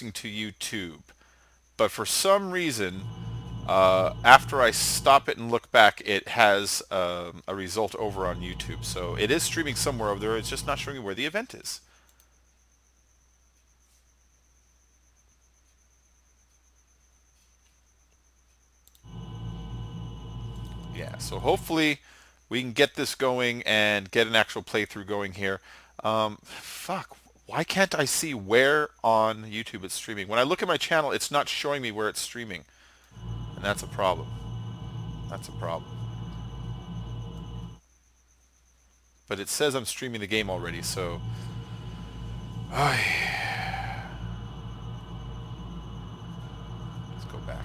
broadcasting to YouTube, but for some reason, after I stop it and look back, it has a result over on YouTube. So it is streaming somewhere over there. It's just not showing me where the event is. Yeah, so hopefully we can get this going and get an actual playthrough going here. Fuck, why can't I see where on YouTube it's streaming? When I look at my channel, it's not showing me where it's streaming. And that's a problem. That's a problem. But it says I'm streaming the game already, so... Let's go back.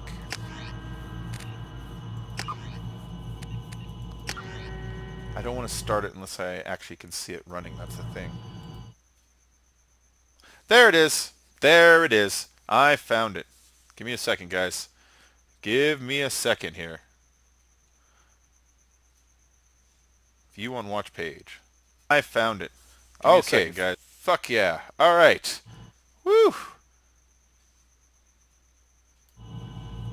I don't want to start it unless I actually can see it running. That's the thing. There it is. There it is. I found it. Give me a second, guys. Give me a second here. View on watch page. I found it. Okay, guys. Fuck yeah. All right. Woo.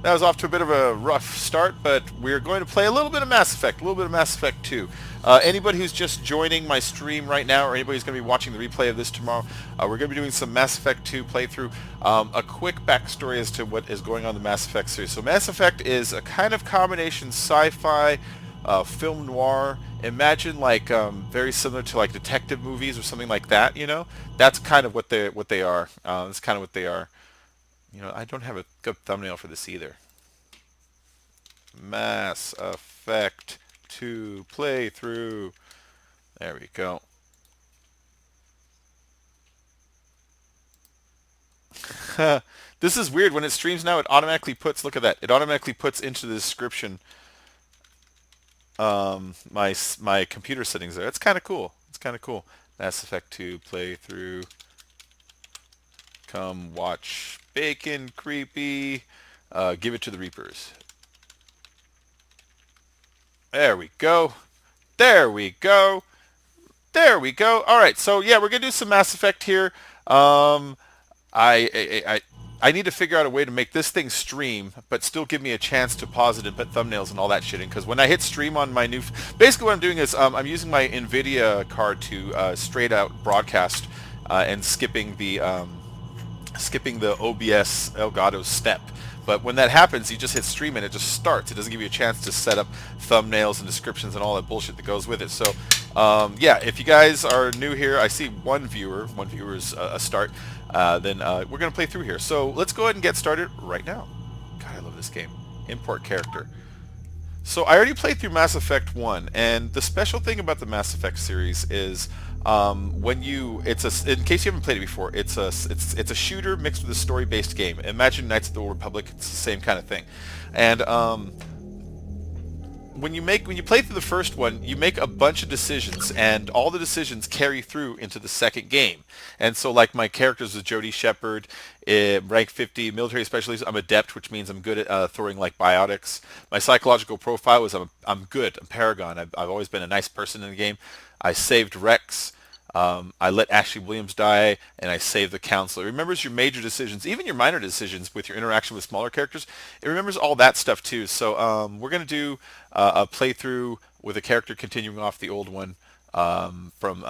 That was off to a bit of a rough start, but we're going to play a little bit of Mass Effect, a little bit of Mass Effect 2. Anybody who's just joining my stream right now, or anybody who's going to be watching the replay of this tomorrow, we're going to be doing some Mass Effect 2 playthrough. A quick backstory as to what is going on in the Mass Effect series. So Mass Effect is a kind of combination sci-fi, film noir. Imagine like very similar to like detective movies or something like that. You know, that's kind of what they are. That's kind of what they are. You know, I don't have a good thumbnail for this either. Mass Effect 2 playthrough. There we go. This is weird. When it streams now, it automatically puts, look at that, it automatically puts into the description my computer settings there. It's kind of cool. It's kind of cool. Mass Effect 2 playthrough. Come watch Bacon Creepy. Give it to the Reapers. There we go. There we go. There we go. All right, so yeah, we're gonna do some Mass Effect here. I need to figure out a way to make this thing stream, but still give me a chance to pause it and put thumbnails and all that shit in. Because when I hit stream on my new, basically what I'm doing is I'm using my NVIDIA card to straight out broadcast and skipping the OBS Elgato step. But when that happens, you just hit stream and it just starts. It doesn't give you a chance to set up thumbnails and descriptions and all that bullshit that goes with it. So, yeah, if you guys are new here, I see one viewer's a start. Then we're going to play through here. So let's go ahead and get started right now. God, I love this game. Import character. So I already played through Mass Effect 1, and the special thing about the Mass Effect series is when you, in case you haven't played it before, it's a shooter mixed with a story-based game. Imagine Knights of the Old Republic. It's the same kind of thing. And when you play through the first one, you make a bunch of decisions, and all the decisions carry through into the second game. And so, like, my characters was Jodie Shepard, rank 50, military specialist. I'm adept, which means I'm good at throwing like biotics. My psychological profile was I'm good. I'm Paragon. I've always been a nice person in the game. I saved Rex. I let Ashley Williams die, and I saved the counselor. It remembers your major decisions, even your minor decisions with your interaction with smaller characters. It remembers all that stuff too. So we're going to do a playthrough with a character continuing off the old one from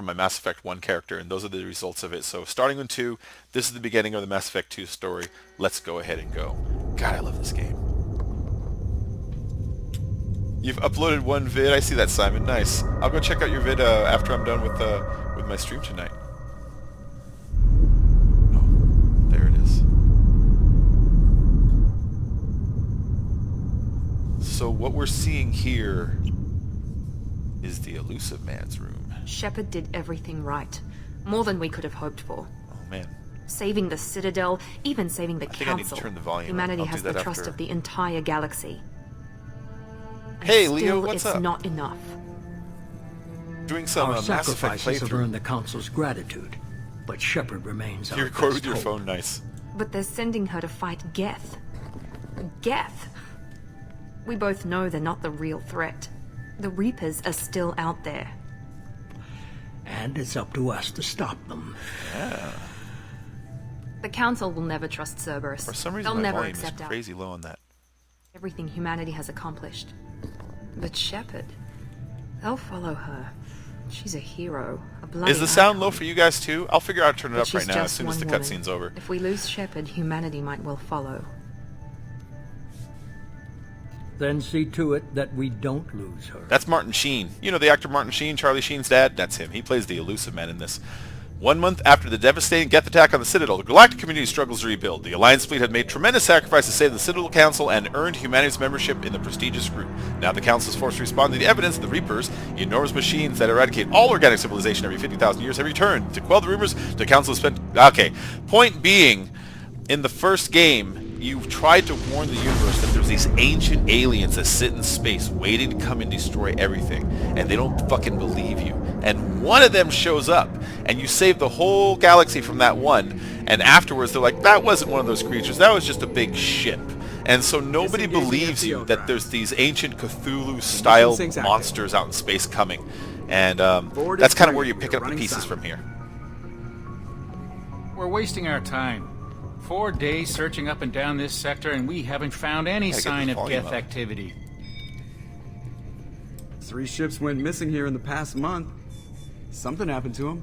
my Mass Effect 1 character, and those are the results of it. So starting with 2, this is the beginning of the Mass Effect 2 story. Let's go ahead and go. God, I love this game. You've uploaded one vid. I see that, Simon. Nice. I'll go check out your vid after I'm done with my stream tonight. Oh, there it is. So what we're seeing here is the Elusive Man's room. Shepard did everything right. More than we could have hoped for. Oh, man. Saving the Citadel, even saving the Council. I need to turn the volume Humanity up. has the trust of the entire galaxy. Hey, Leo, what's up? It's not enough. Doing some Our Mass Effect sacrifices have playthrough. earned the Council's gratitude, but Shepard remains our You record with best your hope. phone, nice. But they're sending her to fight Geth. Geth? We both know they're not the real threat. The Reapers are still out there. And it's up to us to stop them. Yeah. The Council will never trust For Cerberus. some reason, They'll my never volume is accept crazy low on that. everything humanity has accomplished. But Shepard, they'll follow her. She's a hero, a bloody Is the sound icon. low for you guys too? I'll figure out how to turn it But up she's right now as just soon as one the woman. cutscene's over. If we lose Shepard, humanity might well follow. Then see to it that we don't lose her. That's Martin Sheen. You know the actor Martin Sheen, Charlie Sheen's dad? That's him. He plays the elusive man in this. 1 month after the devastating Geth attack on the Citadel, the galactic community struggles to rebuild. The Alliance fleet had made tremendous sacrifices to save the Citadel Council and earned humanity's membership in the prestigious group. Now the Council is forced to respond to the evidence the Reapers, enormous machines that eradicate all organic civilization every 50,000 years, have returned. To quell the rumors, the Council has spent... Okay, point being, in the first game, you've tried to warn the universe that there's these ancient aliens that sit in space waiting to come and destroy everything, and they don't fucking believe you. And one of them shows up, and you save the whole galaxy from that one, and afterwards they're like, that wasn't one of those creatures, that was just a big ship. And so nobody believes you that there's these ancient Cthulhu-style monsters out in space coming. And that's kind of where you're picking up the pieces from here. We're wasting our time. 4 days searching up and down this sector, and we haven't found any Gotta get sign the of volume Geth up. activity. 3 ships went missing here in the past month. Something happened to them.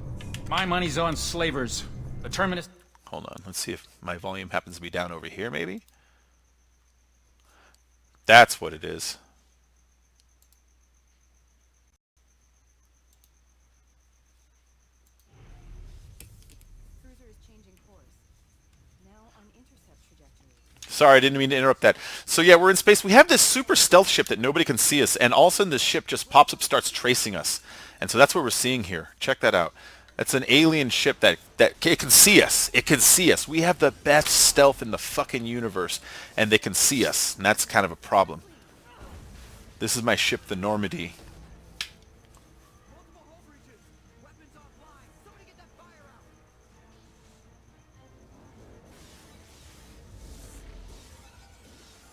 My money's on slavers. The Terminus... Hold on, let's see if my volume happens to be down over here, maybe? That's what it is. Sorry, I didn't mean to interrupt that. So yeah, we're in space. We have this super stealth ship that nobody can see us, and all of a sudden this ship just pops up, starts tracing us. And so that's what we're seeing here. Check that out. That's an alien ship that it can see us. It can see us. We have the best stealth in the fucking universe, and they can see us, and that's kind of a problem. This is my ship, the Normandy.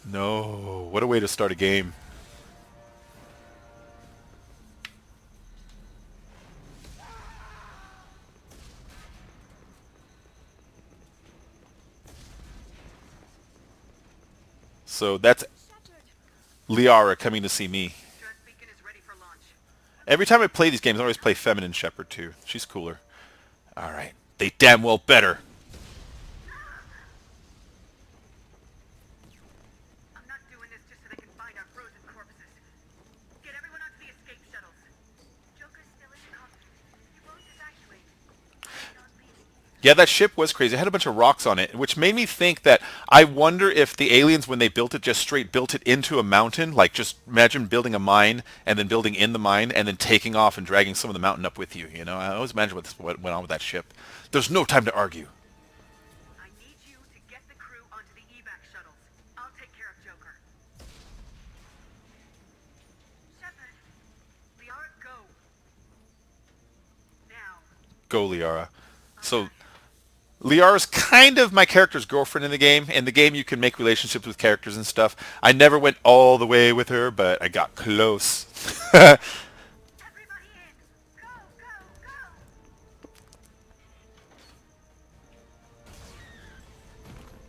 No, what a way to start a game. So that's Liara coming to see me. Every time I play these games, I always play Feminine Shepherd too. She's cooler. Alright, they damn well better. Yeah, that ship was crazy. It had a bunch of rocks on it, which made me think that I wonder if the aliens, when they built it, just straight built it into a mountain. Like, just imagine building a mine and then building in the mine and then taking off and dragging some of the mountain up with you. You know, I always imagine what went on with that ship. There's no time to argue. I need you to get the crew onto the evac shuttles. I'll take care of Joker. Shepard, Liara, go. Now. Go, Liara. So, Liara's kind of my character's girlfriend in the game. In the game, you can make relationships with characters and stuff. I never went all the way with her, but I got close. Everybody in. Go, go,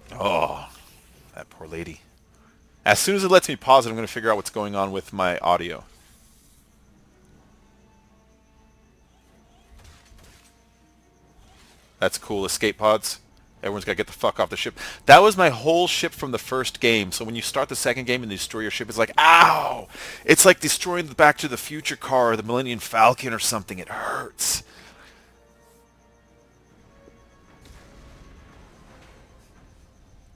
go. Oh, that poor lady. As soon as it lets me pause it, I'm going to figure out what's going on with my audio. That's cool. Escape pods. Everyone's got to get the fuck off the ship. That was my whole ship from the first game. So when you start the second game and you destroy your ship, it's like, ow! It's like destroying the Back to the Future car or the Millennium Falcon or something. It hurts.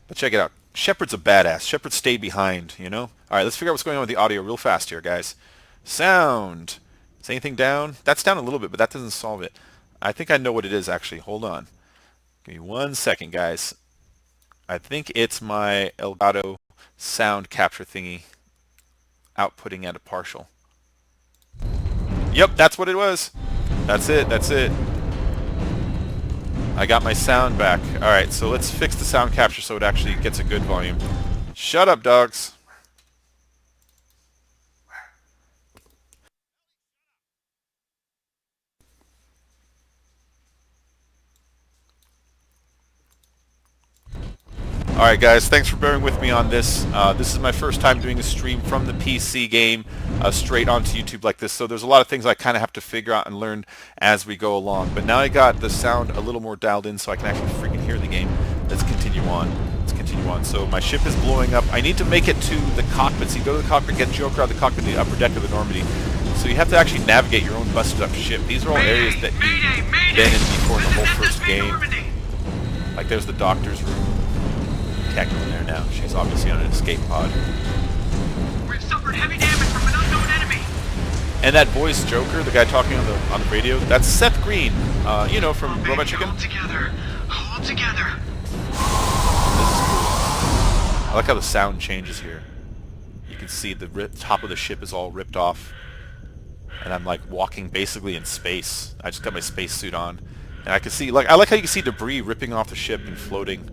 But check it out. Shepard's a badass. Shepard stayed behind, you know? Alright, let's figure out what's going on with the audio real fast here, guys. Sound. Is anything down? That's down a little bit, but that doesn't solve it. I think I know what it is, actually. Hold on. Give me 1 second, guys. I think it's my Elgato sound capture thingy outputting at a partial. Yep, that's what it was. That's it, that's it. I got my sound back. Alright, so let's fix the sound capture so it actually gets a good volume. Shut up, dogs. Alright guys, thanks for bearing with me on this. This is my first time doing a stream from the PC game straight onto YouTube like this, so there's a lot of things I kind of have to figure out and learn as we go along. But now I got the sound a little more dialed in so I can actually freaking hear the game. Let's continue on. So my ship is blowing up. I need to make it to the cockpit. So you go to the cockpit, get Joker out of the cockpit, the upper deck of the Normandy. So you have to actually navigate your own busted up ship. These are all areas that you've been in before in the whole first game. Like there's the doctor's room. Techno in there now. She's obviously on an escape pod. We've suffered heavy damage from an unknown enemy. And that voice Joker, the guy talking on the radio, that's Seth Green. You know, from Robot Chicken. Hold together. Hold together. This is cool. I like how the sound changes here. You can see the top of the ship is all ripped off. And I'm like walking basically in space. I just got my space suit on. And I can see, I like how you can see debris ripping off the ship and floating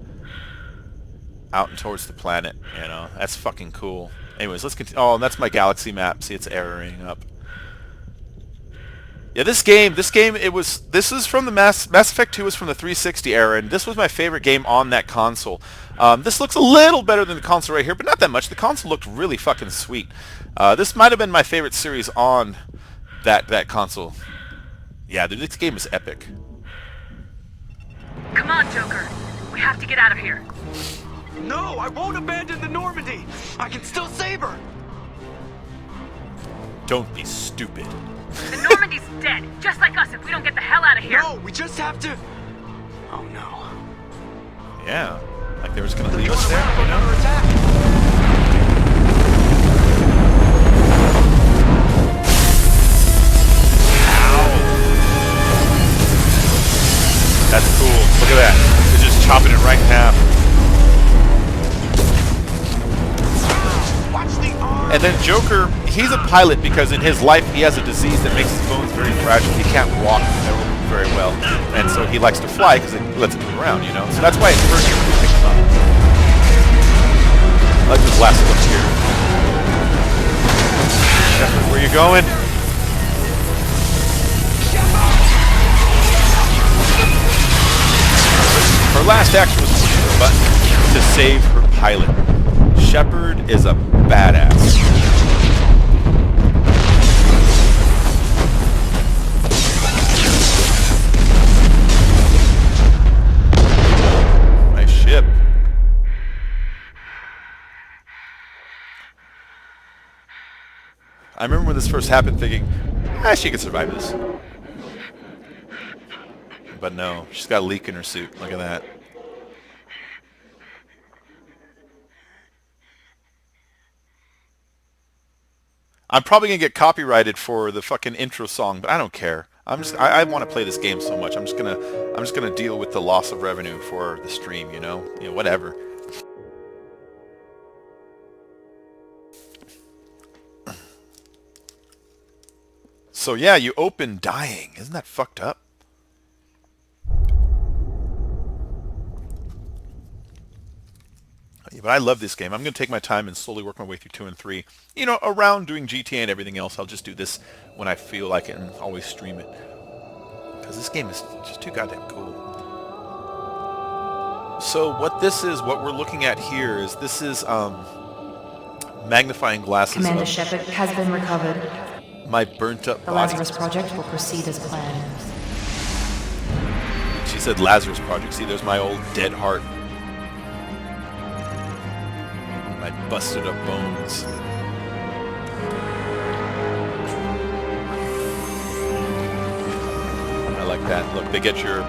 out and towards the planet, you know. That's fucking cool. Anyways, let's continue. Oh, and that's my galaxy map. See, it's erroring up. Yeah, this is from the Mass Effect 2 was from the 360 era, and this was my favorite game on that console. This looks a little better than the console right here, but not that much. The console looked really fucking sweet. This might have been my favorite series on that console. Yeah, dude, this game is epic. Come on, Joker. We have to get out of here. No, I won't abandon the Normandy. I can still save her. Don't be stupid. The Normandy's dead, just like us if we don't get the hell out of here. No, we just have to... Oh no. Yeah, like they were just gonna leave us there, you know? Attack. That's cool. Look at that. They're just chopping it right in half. Watch the arm. And then Joker, he's a pilot because in his life he has a disease that makes his bones very fragile. He can't walk very well. And so he likes to fly because it lets him move around, you know? So that's why it hurts him to pick him up. I like this last look here. Shepard, where you going? Her last action was pushing the button to save her pilot. Shepard is a badass. My ship. I remember when this first happened thinking, she could survive this. But no, she's got a leak in her suit. Look at that. I'm probably gonna get copyrighted for the fucking intro song, but I don't care. I want to play this game so much. I'm just gonna deal with the loss of revenue for the stream, you know, whatever. So yeah, you open dying. Isn't that fucked up? But I love this game. I'm going to take my time and slowly work my way through 2 and 3. You know, around doing GTA and everything else, I'll just do this when I feel like it and always stream it. Because this game is just too goddamn cool. So what we're looking at here is, this is magnifying glasses. Commander Shepard has been recovered. My burnt up The body. Lazarus Project will proceed as planned. She said Lazarus Project. See, there's my old dead heart. My busted up bones. I like that. Look, they get your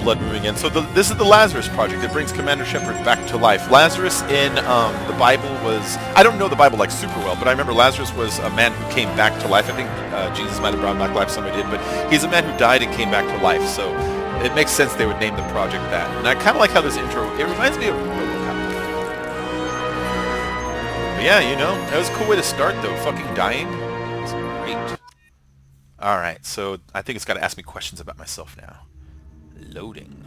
blood moving in. So this is the Lazarus Project. It brings Commander Shepard back to life. Lazarus in the Bible was... I don't know the Bible like super well, but I remember Lazarus was a man who came back to life. I think Jesus might have brought back life, somebody did, but he's a man who died and came back to life. So it makes sense they would name the project that. And I kind of like how this intro... It reminds me of... Yeah, you know, that was a cool way to start, though. Fucking dying. It's great. Alright, so I think it's got to ask me questions about myself now. Loading.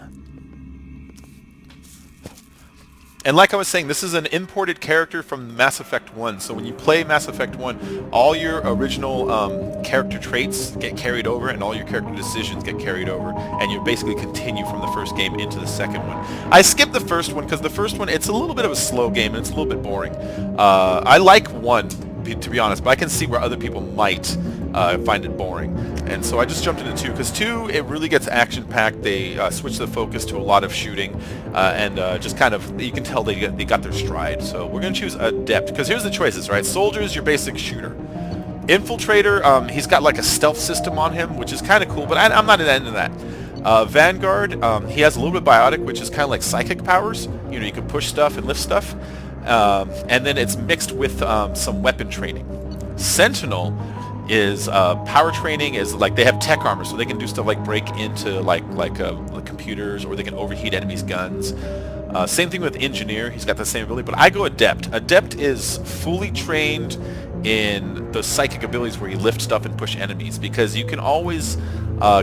And like I was saying, this is an imported character from Mass Effect 1. So when you play Mass Effect 1, all your original character traits get carried over and all your character decisions get carried over. And you basically continue from the first game into the second one. I skipped the first one because the first one, it's a little bit of a slow game and it's a little bit boring. I like 1, to be honest, but I can see where other people might find it boring. And so I just jumped into 2, because 2, it really gets action-packed. They switch the focus to a lot of shooting, and just kind of, you can tell they got their stride. So we're going to choose Adept, because here's the choices, right? Soldier's your basic shooter. Infiltrator, he's got like a stealth system on him, which is kind of cool, but I'm not into that. Vanguard, he has a little bit biotic, which is kind of like psychic powers. You know, you can push stuff and lift stuff. And then it's mixed with some weapon training. Sentinel is power training, is like they have tech armor, so they can do stuff like break into like computers, or they can overheat enemies' guns. Same thing with Engineer, he's got the same ability, but I go Adept. Adept is fully trained in the psychic abilities where you lift stuff and push enemies, because you can always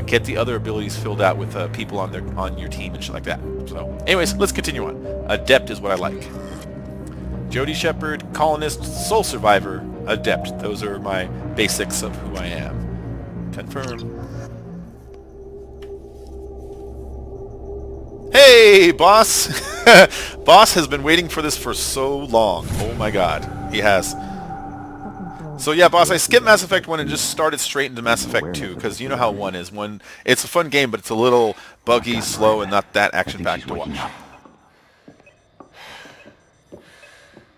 get the other abilities filled out with people on your team and shit like that. So anyways, let's continue on. Adept is what I like. Jody Shepard, Colonist, Soul Survivor, Adept. Those are my basics of who I am. Confirm. Hey, boss! Boss has been waiting for this for so long. Oh my god. He has. So yeah, boss, I skipped Mass Effect 1 and just started straight into Mass Effect 2, because you know how 1 is. It's a fun game, but it's a little buggy, slow, and not that action-packed to watch.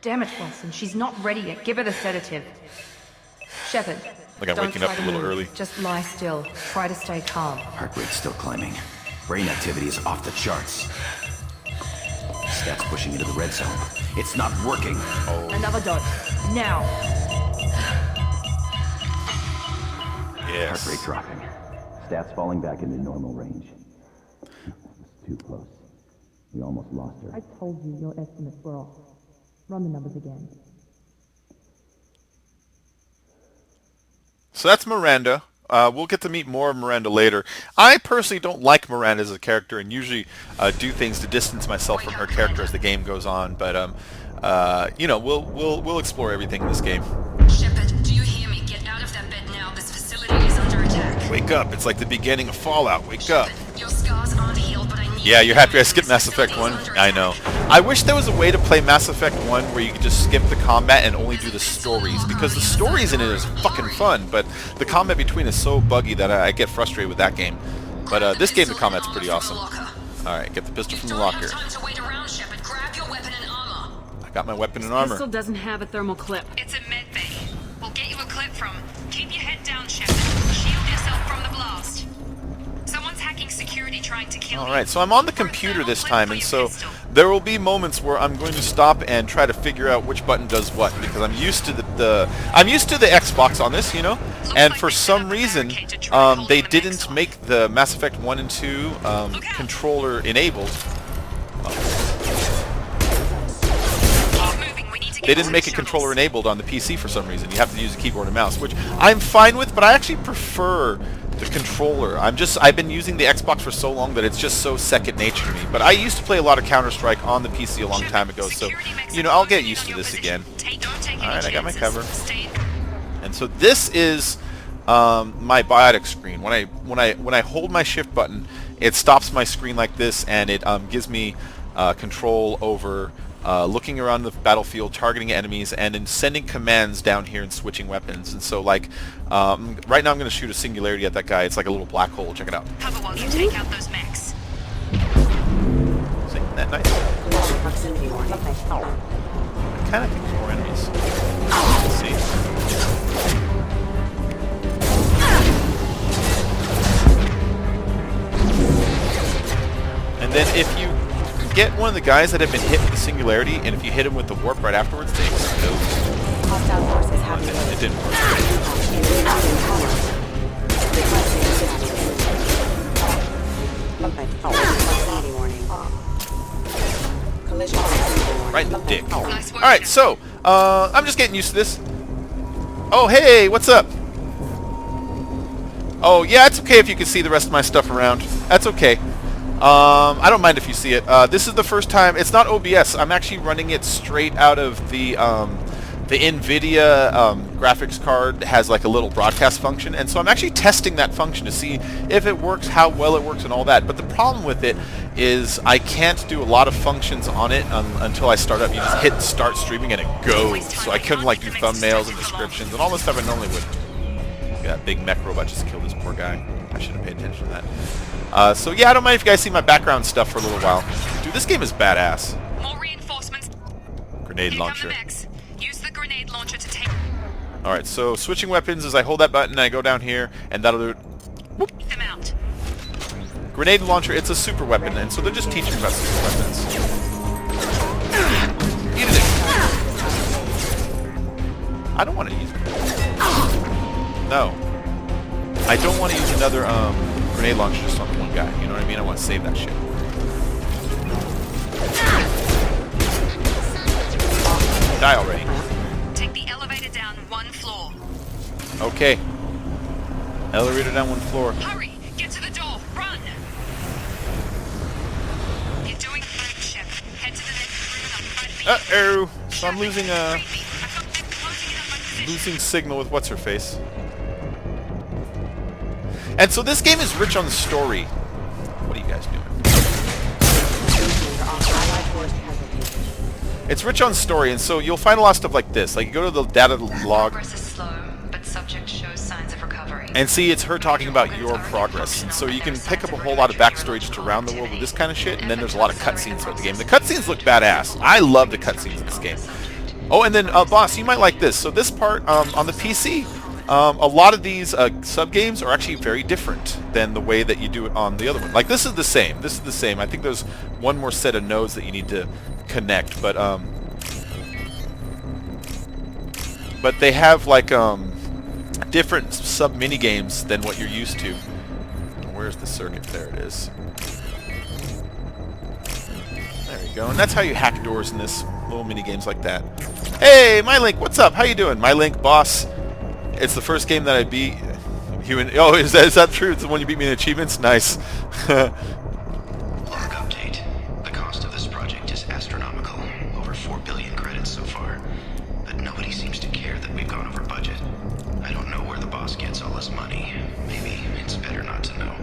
Damn it, Wilson. She's not ready yet. Give her the sedative. Shepard. Like I'm waking up a little early. Just lie still. Try to stay calm. Heart rate's still climbing. Brain activity is off the charts. Stats pushing into the red zone. It's not working. Oh. Another dose. Now. Yes. Heart rate dropping. Stats falling back into normal range. Too close. We almost lost her. I told you your estimates were off. Run the numbers again. So that's Miranda. We'll get to meet more of Miranda later. I personally don't like Miranda as a character, and usually do things to distance myself from her character as the game goes on. But you know, we'll explore everything in this game. Shepard, do you hear me? Get out of that bed now. This facility is under attack. Wake up! It's like the beginning of Fallout. Wake up! Your scars aren't healed, but I need. Yeah, you're happy I skipped Mass Effect 1? I know. I wish there was a way to play Mass Effect 1 where you could just skip the combat and only do the stories, because the stories in it is fucking fun, but the combat between is so buggy that I get frustrated with that game. But this game, the combat's pretty awesome. Alright, get the pistol from the locker. I got my weapon and armor. Pistol doesn't have a thermal clip. It's a med bay. We'll get you a clip from. Keep your head down, Shepard. Shield yourself from the blast. Someone's hacking security trying to kill you. Alright, so I'm on the computer this time, and so there will be moments where I'm going to stop and try to figure out which button does what, because I'm used to the Xbox on this, you know, and for some reason they didn't make the Mass Effect 1 and 2 controller enabled. They didn't make it controller enabled on the PC for some reason. You have to use a keyboard and mouse, which I'm fine with, but I actually prefer the controller. I've been using the Xbox for so long that it's just so second nature to me. But I used to play a lot of Counter-Strike on the PC a long time ago, so you know, I'll get used to this again. Alright, I got my cover. And so this is my biotic screen. When I hold my shift button, it stops my screen like this, and it gives me control over looking around the battlefield, targeting enemies, and then sending commands down here and switching weapons. And so, like, right now I'm going to shoot a singularity at that guy. It's like a little black hole. Check it out. Cover while you take out those mechs. Isn't that nice? I kind of think there's more enemies. Let's see. And then if you get one of the guys that have been hit with the singularity, and if you hit him with the warp right afterwards, they explode. It didn't work. Right in the dick. Alright, so, I'm just getting used to this. Oh, hey, what's up? Oh, yeah, it's okay if you can see the rest of my stuff around. That's okay. I don't mind if you see it. This is the first time. It's not OBS. I'm actually running it straight out of the NVIDIA graphics card. Has like a little broadcast function, and so I'm actually testing that function to see if it works, how well it works, and all that. But the problem with it is I can't do a lot of functions on it until I start up. You just hit start streaming and it goes. So I couldn't like do thumbnails and descriptions and all the stuff I normally would. Yeah, that big mech robot just killed this poor guy. I should have paid attention to that. So yeah, I don't mind if you guys see my background stuff for a little while. Dude, this game is badass. More reinforcements. Grenade launcher. Use the grenade launcher to take Alright, so switching weapons is I hold that button and I go down here, and that'll do it. Whoop. them out. Grenade launcher, it's a super weapon, and so they're just teaching about super weapons. Eat it. I don't want to use it. No. I don't want to use another grenade launcher just on one guy. You know what I mean? I want to save that shit. Die already. Take the elevator down 1 floor. Okay. Elevator down 1 floor. Hurry! Get to the door! Run! You're doing great, Shep. Head to the next room and I'll try to Uh-oh. So I'm losing signal with what's her face. And so this game is rich on story. What are you guys doing? It's rich on story, and so you'll find a lot of stuff like this. Like you go to the data log Progress is slow, but subject shows signs of recovery. and see it's her talking about your progress. And so you can pick up a whole lot of backstory just around the world with this kind of shit, and then there's a lot of cutscenes throughout the game. The cutscenes look badass. I love the cutscenes in this game. Oh, and then boss, you might like this. So this part on the PC, a lot of these sub-games are actually very different than the way that you do it on the other one. Like this is the same. This is the same. I think there's one more set of nodes that you need to connect, but they have like different sub mini games than what you're used to. Where's the circuit? There it is. There you go. And that's how you hack doors in this little mini games like that. Hey, MyLink, what's up? How you doing, MyLink boss? It's the first game that I beat. Oh, is that true? It's the one you beat me in achievements? Nice. Log update. The cost of this project is astronomical. Over 4 billion credits so far. But nobody seems to care that we've gone over budget. I don't know where the boss gets all his money. Maybe it's better not to know.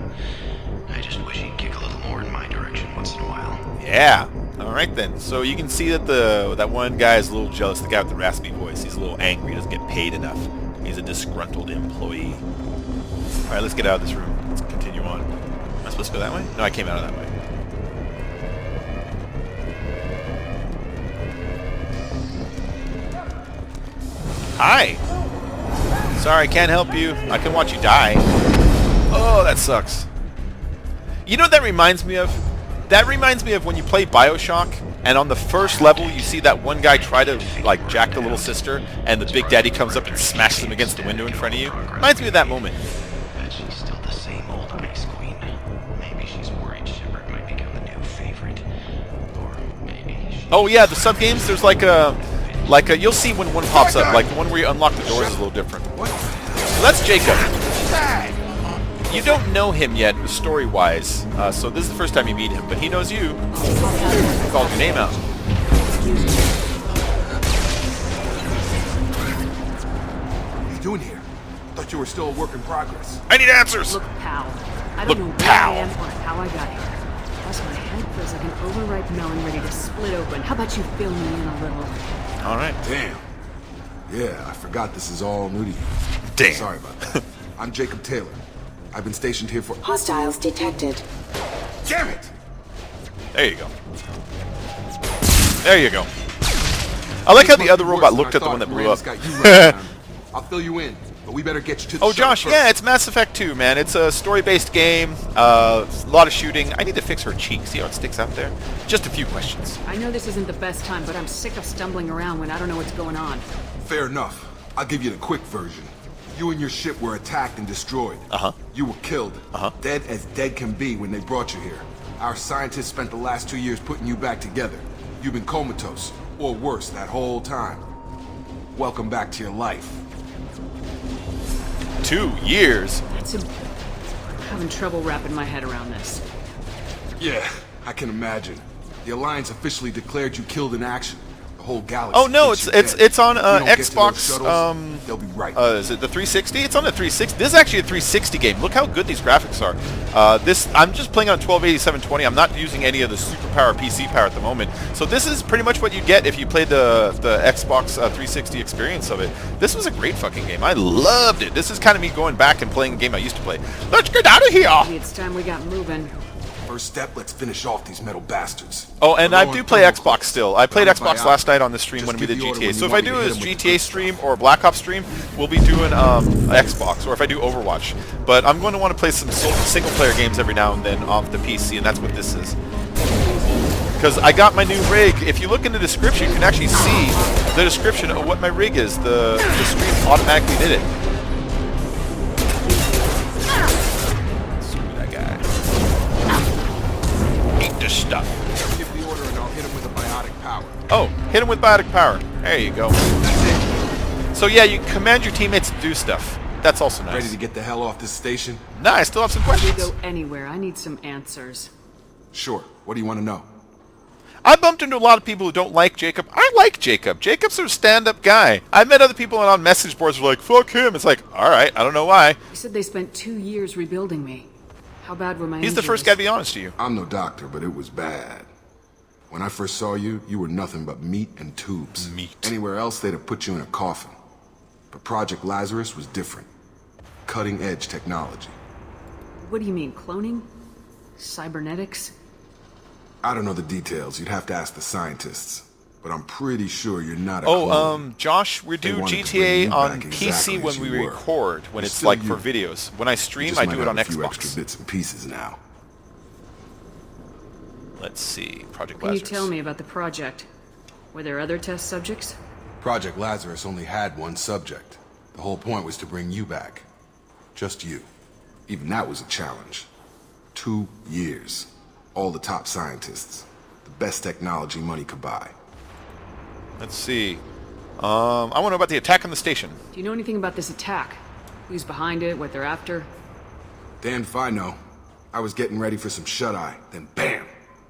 I just wish he'd kick a little more in my direction once in a while. Yeah. All right then. So you can see that that one guy is a little jealous. The guy with the raspy voice. He's a little angry. He doesn't get paid enough. He's a disgruntled employee. All right, let's get out of this room. Let's continue on. Am I supposed to go that way? No, I came out of that way. Hi. Sorry, I can't help you. I can watch you die. Oh, that sucks. You know what that reminds me of? That reminds me of when you play BioShock, and on the first level you see that one guy try to like jack the little sister, and the Big Daddy comes up and smashes him against the window in front of you. Reminds me of that moment. But she's still the same old ice queen. Maybe she's worried Shepard might become the new favorite. Or maybe she... Oh yeah, the sub games. There's like a you'll see when one pops up. Like the one where you unlock the doors is a little different. So that's Jacob. You don't know him yet, story-wise, so this is the first time you meet him, but he knows you. He called your name out. What are you doing here? Thought you were still a work in progress. I need answers! Look, pal. I Look, don't know pal. where I am or how I got here. Plus, my head feels like an overripe melon ready to split open. How about you fill me in a little? All right. Damn. Yeah, I forgot this is all new to you. Damn. Sorry about that. I'm Jacob Taylor. I've been stationed here for... Hostiles detected. Damn it! There you go. There you go. I like how the other robot looked at the one that blew up. I'll fill you in, but we better get you to the Oh, shuttle Josh, first. yeah, it's Mass Effect 2, man. It's a story-based game, a lot of shooting. I need to fix her cheek. See how it sticks out there? Just a few questions. I know this isn't the best time, but I'm sick of stumbling around when I don't know what's going on. Fair enough. I'll give you the quick version. You and your ship were attacked and destroyed. Uh-huh. You were killed. Uh-huh. Dead as dead can be when they brought you here. Our scientists spent the last 2 years putting you back together. You've been comatose, or worse, that whole time. Welcome back to your life. 2 years? I'm having trouble wrapping my head around this. Yeah, I can imagine. The Alliance officially declared you killed in action. The whole galaxy. Oh no, thinks you're dead. it's on If we don't get to those Xbox. shuttles, they'll be right. Is it the 360? It's on the 360. This is actually a 360 game. Look how good these graphics are. I'm just playing on 1280 720. I'm not using any of the superpower PC power at the moment. So this is pretty much what you get if you played the Xbox 360 experience of it. This was a great fucking game. I loved it. This is kind of me going back and playing a game I used to play. Let's get out of here. Maybe it's time we got moving. First step, let's finish off these metal bastards. Oh, and We're I low do on play thermal Xbox cloaks. still. I played Round by Xbox hour. last night on the stream Just when we give did the order GTA. when So you if I want me do to a hit 'em with the GTA good stream stuff. or a Black Ops stream, we'll be doing Xbox. Or if I do Overwatch. But I'm going to want to play some single-player games every now and then off the PC, and that's what this is. Because I got my new rig. If you look in the description, you can actually see the description of what my rig is. The stream automatically did it. Screw that guy. Eat this stuff. Give the order and I'll hit him with a biotic power. Oh, hit him with biotic power. There you go. So yeah, you command your teammates to do stuff. That's also nice. Ready to get the hell off this station? Nah, I still have some Before we questions. go anywhere, I need some answers. Sure. What do you want to know? I bumped into a lot of people who don't like Jacob. I like Jacob. Jacob's a stand-up guy. I met other people on message boards who were like, fuck him. It's like, alright, I don't know why. You said they spent 2 years rebuilding me. How bad were my He's the first injuries? guy to be honest to you. I'm no doctor, but it was bad. When I first saw you, you were nothing but meat and tubes. Meat. Anywhere else, they'd have put you in a coffin. But Project Lazarus was different. Cutting-edge technology. What do you mean, cloning? Cybernetics? I don't know the details. You'd have to ask the scientists. But I'm pretty sure you're not a clone. Oh, Josh, we They do wanted to bring GTA you on back PC exactly when as we you were. record, when You're it's still like you. for videos. When I You stream, just I might do it have on a few extra Xbox. bits and pieces now. Let's see, Project Can you Lazarus. tell me about the project? Were there other test subjects? Project Lazarus only had one subject. The whole point was to bring you back. Just you. Even that was a challenge. 2 years. All the top scientists. The best technology money could buy. Let's see. I want to know about the attack on the station. Do you know anything about this attack? Who's behind it, what they're after? Damned if I know. I was getting ready for some shut-eye, then bam!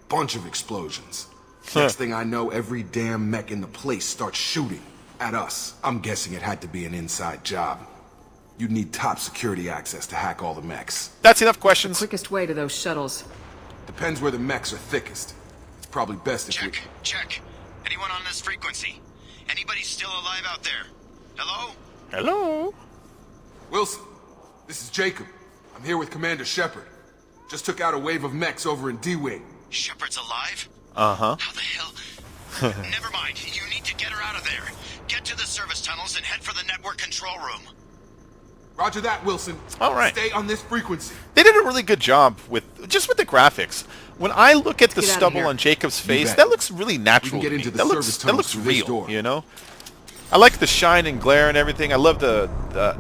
Bunch of explosions. Next thing I know, every damn mech in the place starts shooting at us. I'm guessing it had to be an inside job. You'd need top security access to hack all the mechs. That's enough questions. Quickest way to those shuttles. Depends where the mechs are thickest. It's probably best if we... Check. Anyone on this frequency? Anybody still alive out there? Hello? Hello? Wilson, this is Jacob. I'm here with Commander Shepard. Just took out a wave of mechs over in D-Wing. Shepard's alive? Uh-huh. How the hell? Never mind. You need to get her out of there. Get to the service tunnels and head for the network control room. Roger that, Wilson. All right. Stay on this frequency. They did a really good job with the graphics. When I look at the get outta stubble here. on Jacob's face, bet. that looks really natural. We can get to me. into the that service looks tunnels through this real, door. you know. I like the shine and glare and everything. I love the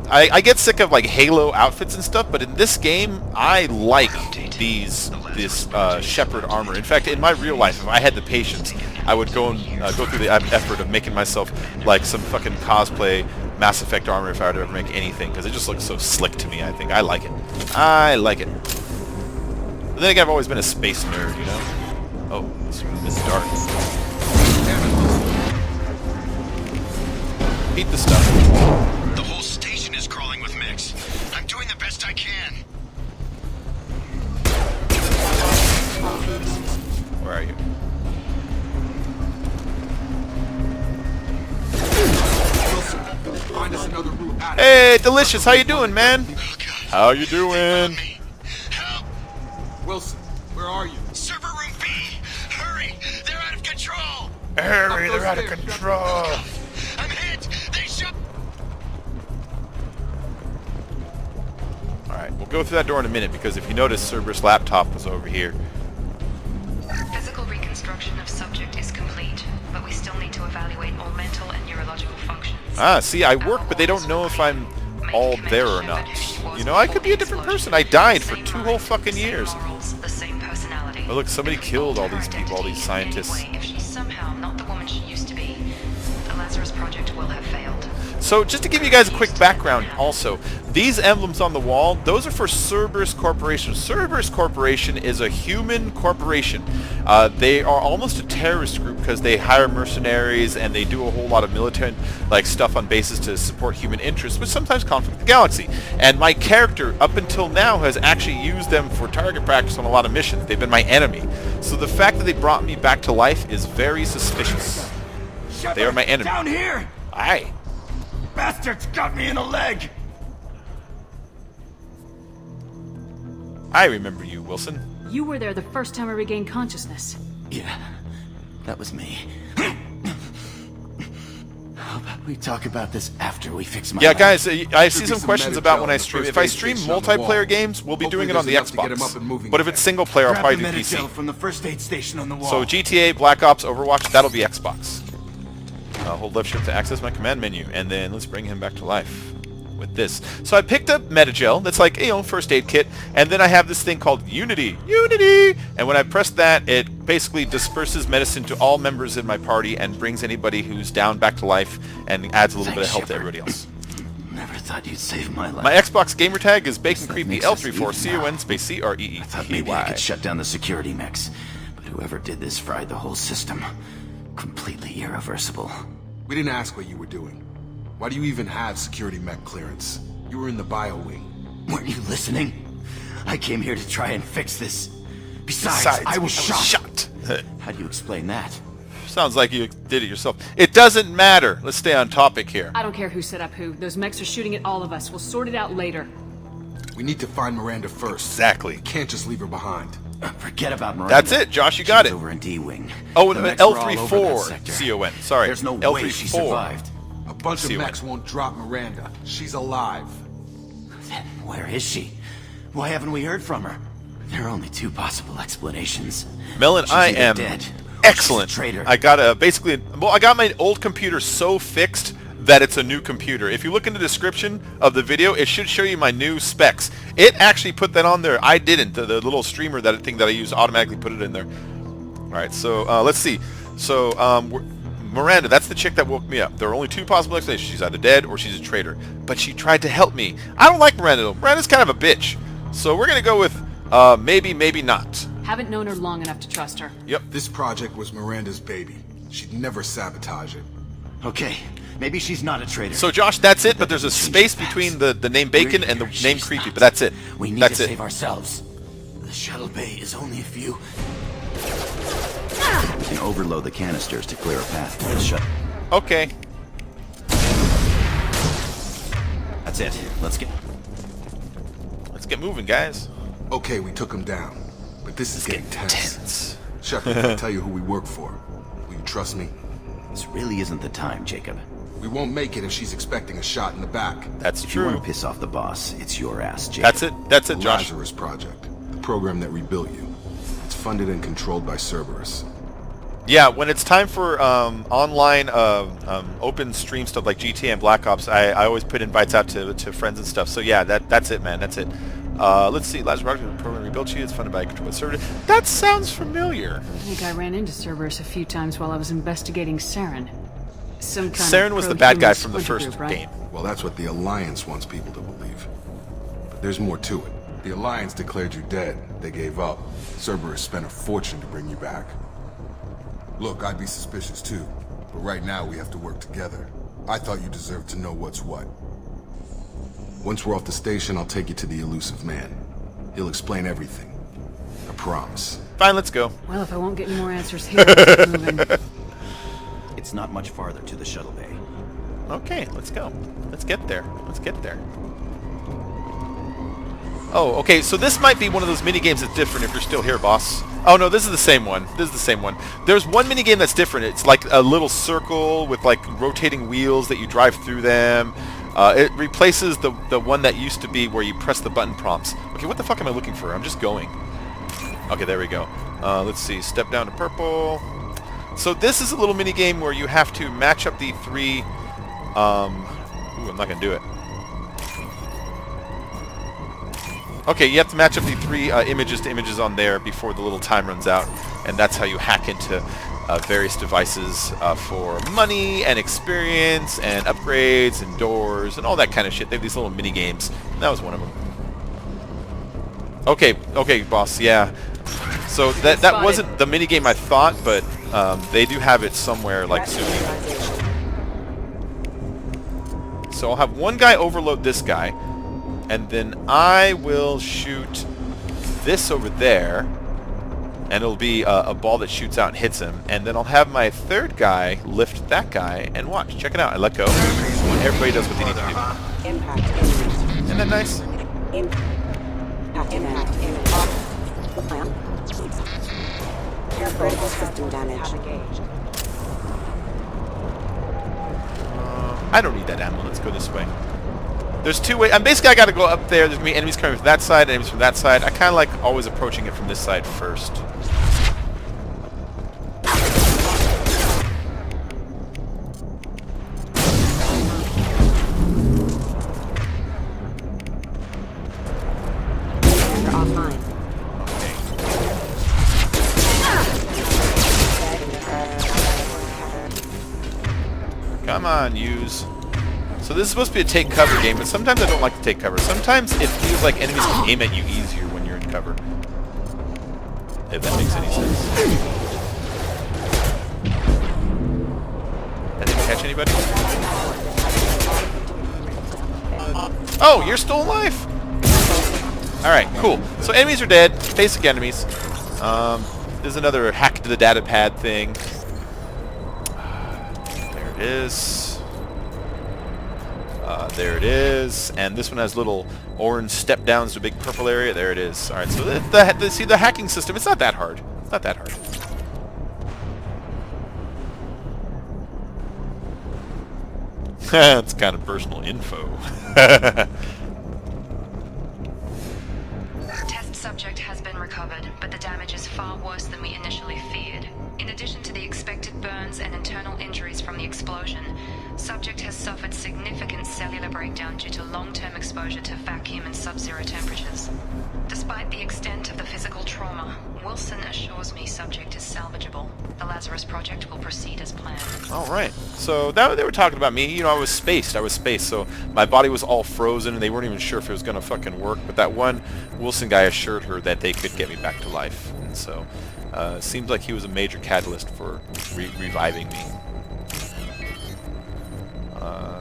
I get sick of like Halo outfits and stuff, but in this game, I like this Shepard armor. In fact, in my real life, if I had the patience, I would go and go through the effort of making myself like some fucking cosplay Mass Effect armor if I were to ever make anything, because it just looks so slick to me. I think I like it. I like it. But then again, I've always been a space nerd, you know. Oh, this room is dark. Eat the stuff. The whole station is crawling with mechs. I'm doing the best I can. Where are you? Wilson, find us another route out. Hey, Delicious, how you doing, man? Oh, God. How you They doing? found me. Help! Wilson, where are you? Server room B! Hurry! They're out of control! Hurry, Up they're out of those stairs, control. I'm hit! They shot... Alright, we'll go through that door in a minute, because if you notice, Cerberus' laptop was over here. Physical reconstruction of subject is complete, but we still need to evaluate all mental and neurological functions. Ah, see, I work, but they don't know if I'm all there or not. You know, I could be a different person. I died for 2 whole fucking years. The same personality. Oh, look, somebody killed all these people, all these scientists. If she's somehow not the woman she used to be, the Lazarus Project will have failed. So just to give you guys a quick background also, these emblems on the wall, those are for Cerberus Corporation. Cerberus Corporation is a human corporation. They are almost a terrorist group because they hire mercenaries and they do a whole lot of military stuff on bases to support human interests, which sometimes conflict the galaxy. And my character, up until now, has actually used them for target practice on a lot of missions. They've been my enemy. So the fact that they brought me back to life is very suspicious. They are my enemy. Down here! Aye. Bastards got me in the leg! I remember you, Wilson. You were there the first time I regained consciousness. Yeah, that was me. How about we talk about this after we fix my Yeah, leg? guys, I see be some some questions meta about gel when in I the stream. first If I aid stream station on the wall. multiplayer games, we'll be Hopefully doing it on the there's enough to get 'em up Xbox. and moving But if again. it's single player, I'll Grab probably the do meta PC. gel from the first aid station on the wall. So GTA, Black Ops, Overwatch, that'll be Xbox. Hold left shift to access my command menu, and then let's bring him back to life with this. So I picked up Metagel, that's like, first aid kit, and then I have this thing called Unity. Unity! And when I press that, it basically disperses medicine to all members in my party and brings anybody who's down back to life and adds a little bit of help to everybody else. Never thought you'd save my life. My Xbox gamer tag is Bacon That Creepy makes us L34 even now. CON space I thought maybe I CREEPY. could shut down the security mechs, but whoever did this fried the whole system. Completely irreversible. We didn't ask what you were doing. Why do you even have security mech clearance? You were in the bio wing. Weren't you listening? I came here to try and fix this. Besides, I was shot. How do you explain that? Sounds like you did it yourself. It doesn't matter. Let's stay on topic here. I don't care who set up who. Those mechs are shooting at all of us. We'll sort it out later. We need to find Miranda first. Exactly. We can't just leave her behind. Forget about Miranda. That's it, Josh. You got She's it. over in D-Wing. Oh, The and mechs were all over that L34 sector. CON. Sorry. There's no L34. way she survived. A bunch of CON. mechs won't drop Miranda. She's alive. Then where is she? Why haven't we heard from her? There are only two possible explanations. Melon, She's I either am dead, or excellent. she's a traitor. I got I got my old computer so fixed that it's a new computer. If you look in the description of the video, it should show you my new specs. It actually put that on there. I didn't. The little streamer that I use automatically put it in there. All right, so let's see. So Miranda, that's the chick that woke me up. There are only two possible explanations. She's either dead or she's a traitor. But she tried to help me. I don't like Miranda though. Miranda's kind of a bitch. So we're gonna go with maybe, maybe not. Haven't known her long enough to trust her. Yep. This project was Miranda's baby. She'd never sabotage it. Okay, maybe she's not a traitor. So Josh, that's it. But there's a doesn't change space the facts. between the name Bacon We're and the here, name she's Creepy. not. But that's it. We need That's to it. save ourselves. The shuttle bay is only a few. We can overload the canisters to clear a path to the shuttle. Okay. That's it. Let's get moving, guys. Okay, we took him down. But this is getting tense. Shepard, I'll tell you who we work for. Will you trust me? This really isn't the time, Jacob. We won't make it if she's expecting a shot in the back. That's If you want true. to piss off the boss, it's your ass, Jacob. That's it. That's it, The Josh. Lazarus Project, the program that rebuilt you. It's funded and controlled by Cerberus. Yeah, when it's time for online open stream stuff like GTA and Black Ops, I always put invites out to friends and stuff. So yeah, that's it, man. That's it. Let's see. Lazarus Project program rebuilt you. It's funded by controlled by Cerberus. That sounds familiar. I think I ran into Cerberus a few times while I was investigating Saren. Some kind Saren of was the bad guy from pro-human the splinter first group, right? game. Well, that's what the Alliance wants people to believe. But there's more to it. The Alliance declared you dead. They gave up. Cerberus spent a fortune to bring you back. Look, I'd be suspicious too. But right now we have to work together. I thought you deserved to know what's what. Once we're off the station, I'll take you to the elusive man. He'll explain everything. I promise. Fine, let's go. Well, if I won't get any more answers here, let's get moving. It's not much farther to the shuttle bay. Okay, let's go. Let's get there. Let's get there. Oh, okay, so this might be one of those mini games that's different if you're still here, boss. Oh no, this is the same one. This is the same one. There's one mini game that's different. It's like a little circle with like rotating wheels that you drive through them. It replaces the one that used to be where you press the button prompts. Okay, what the fuck am I looking for? I'm just going. Okay, there we go. Let's see. Step down to purple. So this is a little mini game where you have to match up the three. Ooh, I'm not gonna do it. Okay, you have to match up the three images to images on there before the little time runs out, and that's how you hack into various devices for money and experience and upgrades and doors and all that kind of shit. They have these little mini games. That was one of them. Okay, boss. Yeah. So that wasn't the mini game I thought, but they do have it somewhere like soon. So I'll have one guy overload this guy, and then I will shoot this over there, and it'll be a ball that shoots out and hits him, and then I'll have my third guy lift that guy, and watch. Check it out. I let go. Everybody does what they need to do. Isn't that nice? Critical system damage. I don't need that ammo. Let's go this way. There's two ways. Basically, I got to go up there. There's going to be enemies coming from that side, enemies from that side. I kind of like always approaching it from this side first. You're offline. Come on, use. So this is supposed to be a take cover game, but sometimes I don't like to take cover. Sometimes it feels like enemies can aim at you easier when you're in cover. If that makes any sense. That didn't catch anybody? Oh, you're still alive? Alright, cool. So enemies are dead. Basic enemies. There's another hack to the data pad thing. There it is. There it is. And this one has little orange step downs to a big purple area. There it is. Alright, so see the hacking system, it's not that hard. It's not that hard. It's kind of personal info. Test subject has been recovered, but the damage is far worse than we initially feared. In addition to the expected burns and internal injuries from the explosion, subject has suffered significant cellular breakdown due to long-term exposure to vacuum and sub-zero temperatures. Despite the extent of the physical trauma, Wilson assures me subject is salvageable. The Lazarus project will proceed as planned. Alright, so they were talking about me. You know, I was spaced, so my body was all frozen and they weren't even sure if it was going to fucking work, but that one Wilson guy assured her that they could get me back to life. And so, seems like he was a major catalyst for reviving me.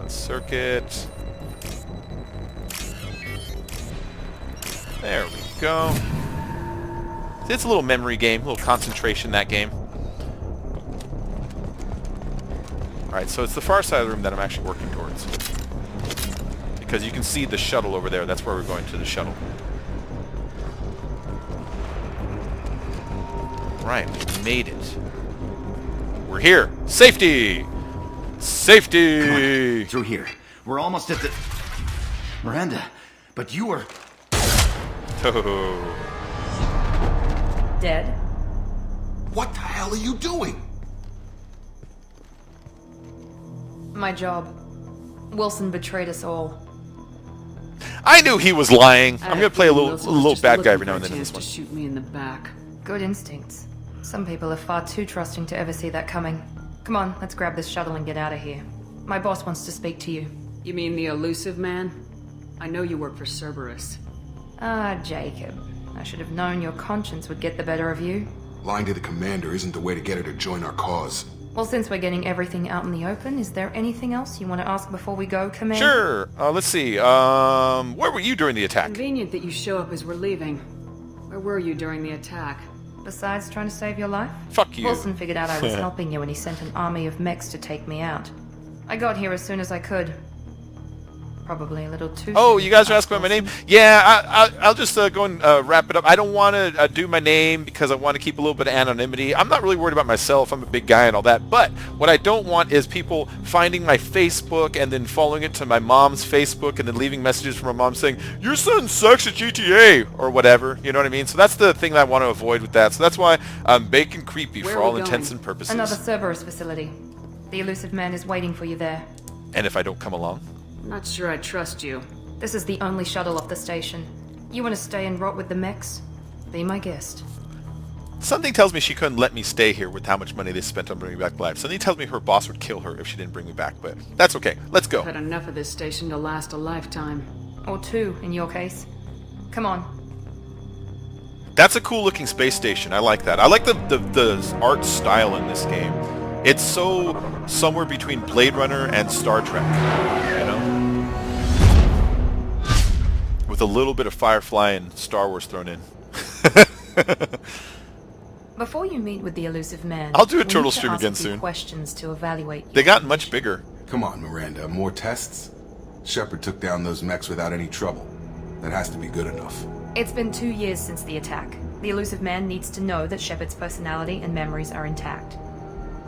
Circuit. There we go. It's a little memory game, a little concentration, that game. Alright, so it's the far side of the room that I'm actually working towards. Because you can see the shuttle over there. That's where we're going, to the shuttle. Right, we made it. We're here. Safety! Safety! Through here. We're almost at the... Miranda, but you were... Oh. Dead? What the hell are you doing? My job. Wilson betrayed us all. I knew he was lying. I'm gonna play a little bad guy every now and then in this one. Shoot me in the back. Good instincts. Some people are far too trusting to ever see that coming. Come on, let's grab this shuttle and get out of here. My boss wants to speak to you. You mean the elusive man? I know you work for Cerberus. Ah, Jacob. I should have known your conscience would get the better of you. Lying to the commander isn't the way to get her to join our cause. Well, since we're getting everything out in the open, is there anything else you want to ask before we go, Commander? Sure. Let's see. Where were you during the attack? Convenient that you show up as we're leaving. Where were you during the attack? Besides trying to save your life? Fuck you. Wilson figured out I was helping you and he sent an army of mechs to take me out. I got here as soon as I could. Probably a little too Oh, soon you guys for are us, asking about my Wilson. name? Yeah, I'll just go and wrap it up. I don't want to do my name because I want to keep a little bit of anonymity. I'm not really worried about myself. I'm a big guy and all that. But what I don't want is people finding my Facebook and then following it to my mom's Facebook and then leaving messages from my mom saying, your son sucks at GTA or whatever. You know what I mean? So that's the thing that I want to avoid with that. So that's why I'm bacon creepy for all intents and purposes. Another Cerberus facility. The elusive man is waiting for you there. And if I don't come along? I'm not sure I trust you. This is the only shuttle off the station. You want to stay and rot with the mechs? Be my guest. Something tells me she couldn't let me stay here with how much money they spent on bringing me back alive. Something tells me her boss would kill her if she didn't bring me back, but that's okay. Let's go. I've had enough of this station to last a lifetime. Or 2, in your case. Come on. That's a cool looking space station. I like that. I like the art style in this game. It's so somewhere between Blade Runner and Star Trek, you know? With a little bit of Firefly and Star Wars thrown in. Before you meet with the elusive man, I'll do a we turtle need to stream ask again a few soon. questions to evaluate. They got much bigger. Come on, Miranda. More tests? Shepard took down those mechs without any trouble. That has to be good enough. It's been 2 years since the attack. The elusive man needs to know that Shepard's personality and memories are intact.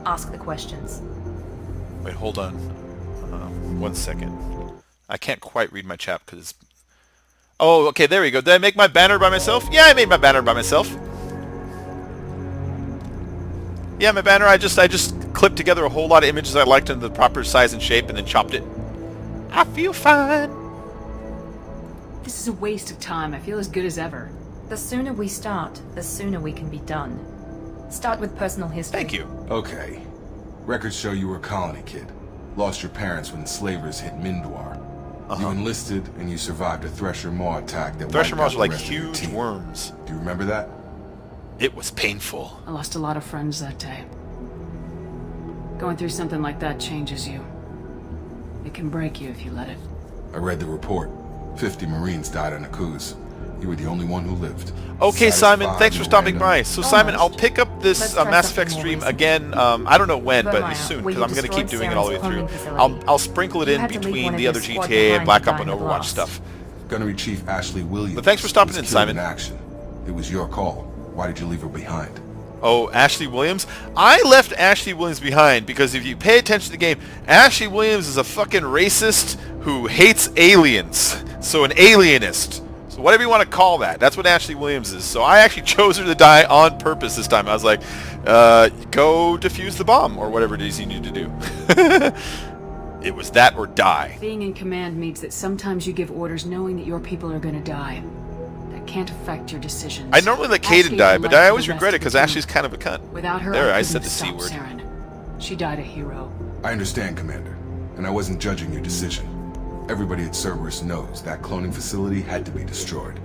Ask the questions. Wait, hold on. 1 second. I can't quite read my chat because it's... Oh, okay, there we go. Did I make my banner by myself? Yeah, I made my banner by myself. Yeah, my banner, I just clipped together a whole lot of images I liked in the proper size and shape and then chopped it. I feel fine. This is a waste of time. I feel as good as ever. The sooner we start, the sooner we can be done. Start with personal history. Thank you. Okay. Records show you were a colony kid. Lost your parents when slavers hit Mindwar. You enlisted and you survived a Thresher Maw attack that Thresher wiped out Maws the are like rest of your huge team. worms. Do you remember that? It was painful. I lost a lot of friends that day. Going through something like that changes you. It can break you if you let it. I read the report. 50 Marines died on a cruise. You were the only one who lived. Okay, Simon, Satisfied, thanks for stopping Miranda? by. So, Simon, I'll pick up this Let's try Mass something Effect more stream recent. again. I don't know when, but Vermeer, soon, where because you I'm going to keep destroyed doing it all the way Saren's through. cloning facility. I'll sprinkle it You in had to leave between one of the your other squad GTA and behind Black to Ops die and in the Overwatch blast. stuff. Gunnery Chief Ashley Williams. But thanks for stopping was in, killed Simon. In action. It was your call. Why did you leave her behind? Oh, Ashley Williams? I left Ashley Williams behind because if you pay attention to the game, Ashley Williams is a fucking racist who hates aliens. So an alienist. So whatever you want to call that. That's what Ashley Williams is. So I actually chose her to die on purpose this time. I was like, go defuse the bomb or whatever it is you need to do. It was that or die. Being in command means that sometimes you give orders knowing that your people are gonna die. That can't affect your decisions. I normally let Kaden die, but I always regret it because Ashley's kind of a cunt. Without her, There, I couldn't said have the C stopped word. Saren. She died a hero. I understand, Commander. And I wasn't judging your decision. Everybody at Cerberus knows that cloning facility had to be destroyed.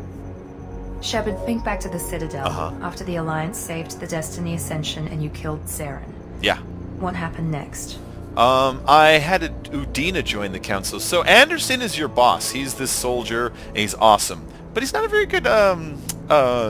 Shepard, think back to the Citadel. Uh-huh. After the Alliance saved the Destiny Ascension and you killed Saren. Yeah. What happened next? I had Udina join the council. So Anderson is your boss. He's this soldier, and he's awesome. But he's not a very good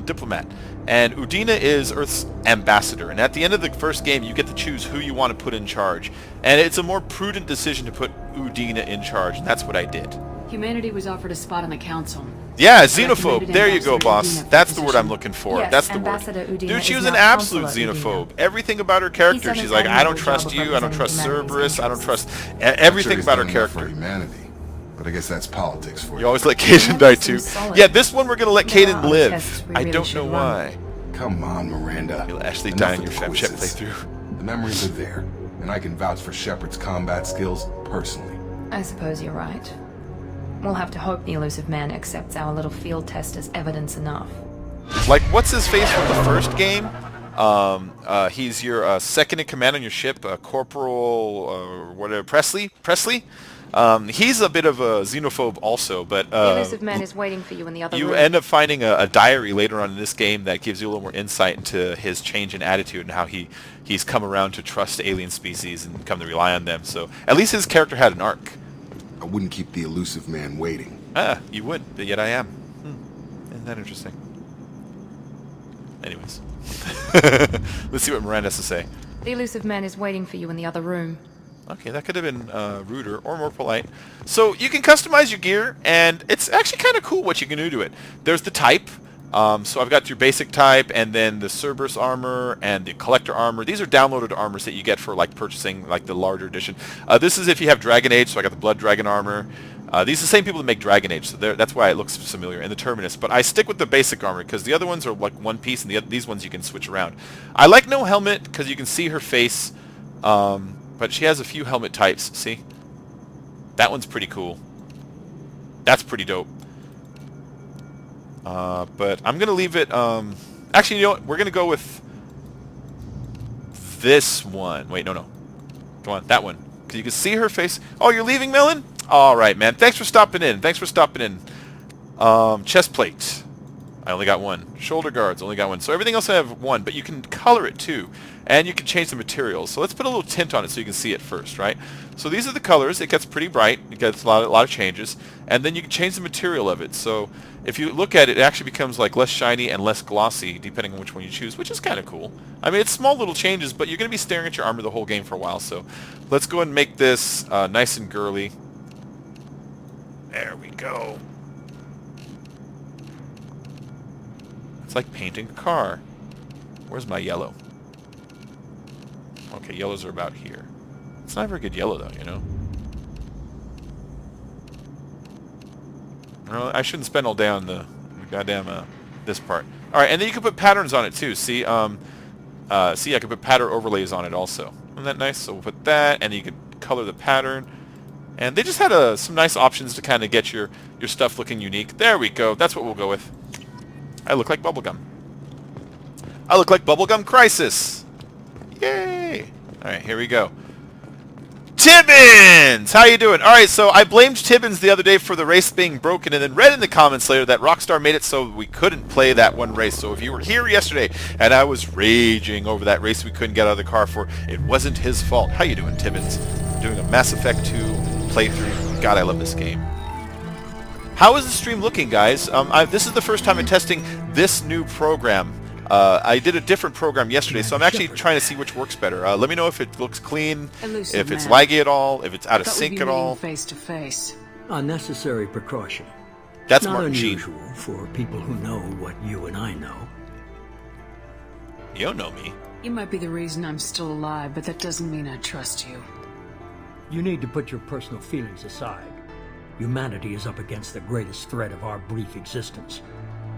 diplomat. And Udina is Earth's ambassador. And at the end of the first game, you get to choose who you want to put in charge. And it's a more prudent decision to put Udina in charge, and that's what I did. Humanity was offered a spot on the council. Yeah, I xenophobe. recommended There you go, Ambassador boss. Udina for That's the the word position. I'm looking for. Yes, That's the Ambassador word. Udina Dude, she is was now an absolute Consular xenophobe. Udina. Everything about her character, He's she's done like, an I don't admirable trust job you, of I don't trust representing Cerberus, I don't humanity's trust everything I'm sure about her he's done enough for character. humanity, but I guess that's politics for You you. always let Kaden die too. solid. Yeah, this one we're gonna let There Kaden are live. tests we I really don't should know run. why. Come on, Miranda. You'll actually Enough die in with your the FemShep quizzes. playthrough. The memories are there, and I can vouch for Shepard's combat skills personally. I suppose you're right. We'll have to hope the elusive man accepts our little field test as evidence enough. Like, what's his face from the first game? He's your second in command on your ship, Corporal whatever Presley. He's a bit of a xenophobe also, but The elusive man is waiting for you in the other you room. end up finding a diary later on in this game that gives you a little more insight into his change in attitude and how he's come around to trust alien species and come to rely on them. So at least his character had an arc. I wouldn't keep the elusive man waiting. Ah, you would, but yet I am. Isn't that interesting? Anyways. Let's see what Miranda has to say. The elusive man is waiting for you in the other room. Okay, that could have been ruder or more polite. So you can customize your gear, and it's actually kind of cool what you can do to it. There's the type. So I've got your basic type, and then the Cerberus armor and the collector armor. These are downloaded armors that you get for like purchasing like the larger edition. This is if you have Dragon Age, so I got the Blood Dragon armor. These are the same people that make Dragon Age, so that's why it looks familiar, and the Terminus. But I stick with the basic armor, because the other ones are like one piece, and these ones you can switch around. I like no helmet, because you can see her face, but she has a few helmet types, see? That one's pretty cool. That's pretty dope. But I'm going to leave it... actually, you know what? We're going to go with this one. Wait, no. Come on, that one. You can see her face. Oh, you're leaving, Melon? All right, man. Thanks for stopping in. Chest plate. I only got one. Shoulder guards, only got one. So everything else I have one, but you can color it too. And you can change the materials. So let's put a little tint on it so you can see it first, right? So these are the colors. It gets pretty bright. It gets a lot of changes. And then you can change the material of it. So if you look at it, it actually becomes like less shiny and less glossy, depending on which one you choose, which is kind of cool. I mean, it's small little changes, but you're going to be staring at your armor the whole game for a while. So let's go ahead and make this nice and girly. There we go. It's like painting a car. Where's my yellow? Okay, yellows are about here. It's not a very good yellow, though, you know? Well, I shouldn't spend all day on the goddamn this part. All right, and then you can put patterns on it, too. See, I can put pattern overlays on it also. Isn't that nice? So we'll put that, and you can color the pattern. And they just had some nice options to kind of get your stuff looking unique. There we go. That's what we'll go with. I look like Bubblegum. I look like Bubblegum Crisis. Yay! All right, here we go. Tibbins! How you doing? All right, so I blamed Tibbins the other day for the race being broken and then read in the comments later that Rockstar made it so we couldn't play that one race. So if you were here yesterday and I was raging over that race we couldn't get out of the car for, it wasn't his fault. How you doing, Tibbins? Doing a Mass Effect 2 playthrough. God, I love this game. How is the stream looking, guys? This is the first time I'm testing this new program. I did a different program yesterday, so I'm actually trying to see which works better. Let me know if it looks clean, if it's laggy at all, if it's out of sync at all. Face to face. Unnecessary precaution. That's not Martin Sheen. unusual for people who know what you and I know. You don't know me. You might be the reason I'm still alive, but that doesn't mean I trust you. You need to put your personal feelings aside. Humanity is up against the greatest threat of our brief existence.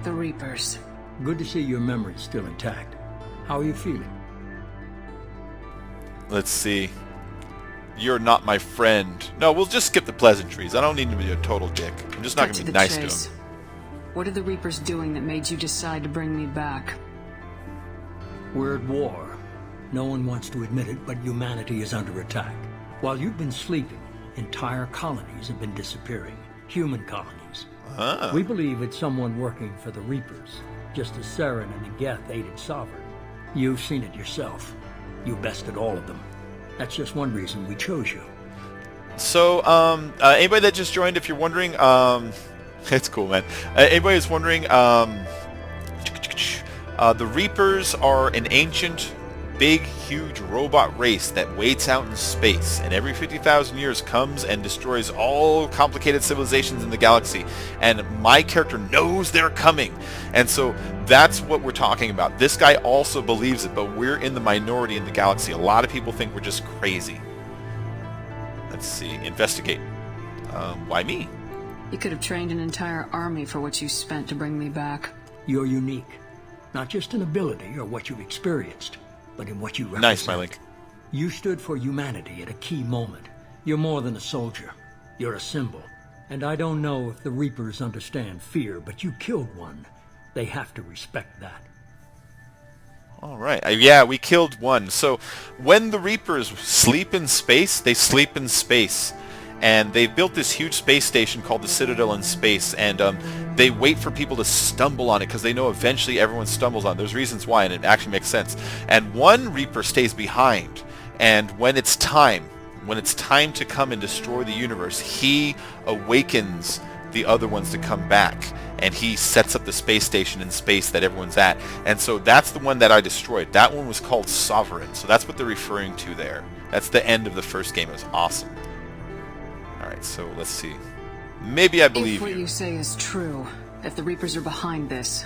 The Reapers. Good to see your memory's still intact. How are you feeling? Let's see. You're not my friend. No, we'll just skip the pleasantries. I don't need to be a total dick. I'm just not going to be nice to him. What are the Reapers doing that made you decide to bring me back? We're at war. No one wants to admit it, but humanity is under attack. While you've been sleeping, entire colonies have been disappearing. Human colonies. We believe it's someone working for the Reapers, just as Saren and the Geth aided Sovereign. You've seen it yourself. You bested all of them. That's just one reason we chose you. So, anybody that just joined, if you're wondering, it's cool, man. Anybody who's wondering, the Reapers are an ancient, big, huge robot race that waits out in space, and every 50,000 years comes and destroys all complicated civilizations in the galaxy. And my character knows they're coming, and so that's what we're talking about. This guy also believes it, but we're in the minority in the galaxy. A lot of people think we're just crazy. Let's see. Investigate. Why me? You could have trained an entire army for what you spent to bring me back. You're unique. Not just in ability or what you've experienced, but in what you represent. Nice, my Link. You stood for humanity at a key moment. You're more than a soldier. You're a symbol. And I don't know if the Reapers understand fear, but you killed one. They have to respect that. All right. Yeah, we killed one. So when the Reapers sleep in space, they sleep in space. And they've built this huge space station called the Citadel in space, and they wait for people to stumble on it because they know eventually everyone stumbles on it. There's reasons why, and it actually makes sense. And one Reaper stays behind, and when it's time to come and destroy the universe, he awakens the other ones to come back, and he sets up the space station in space that everyone's at. And so that's the one that I destroyed. That one was called Sovereign, so that's what they're referring to there. That's the end of the first game. It was awesome. Alright, so let's see. Maybe I believe If what you say is true, if the Reapers are behind this,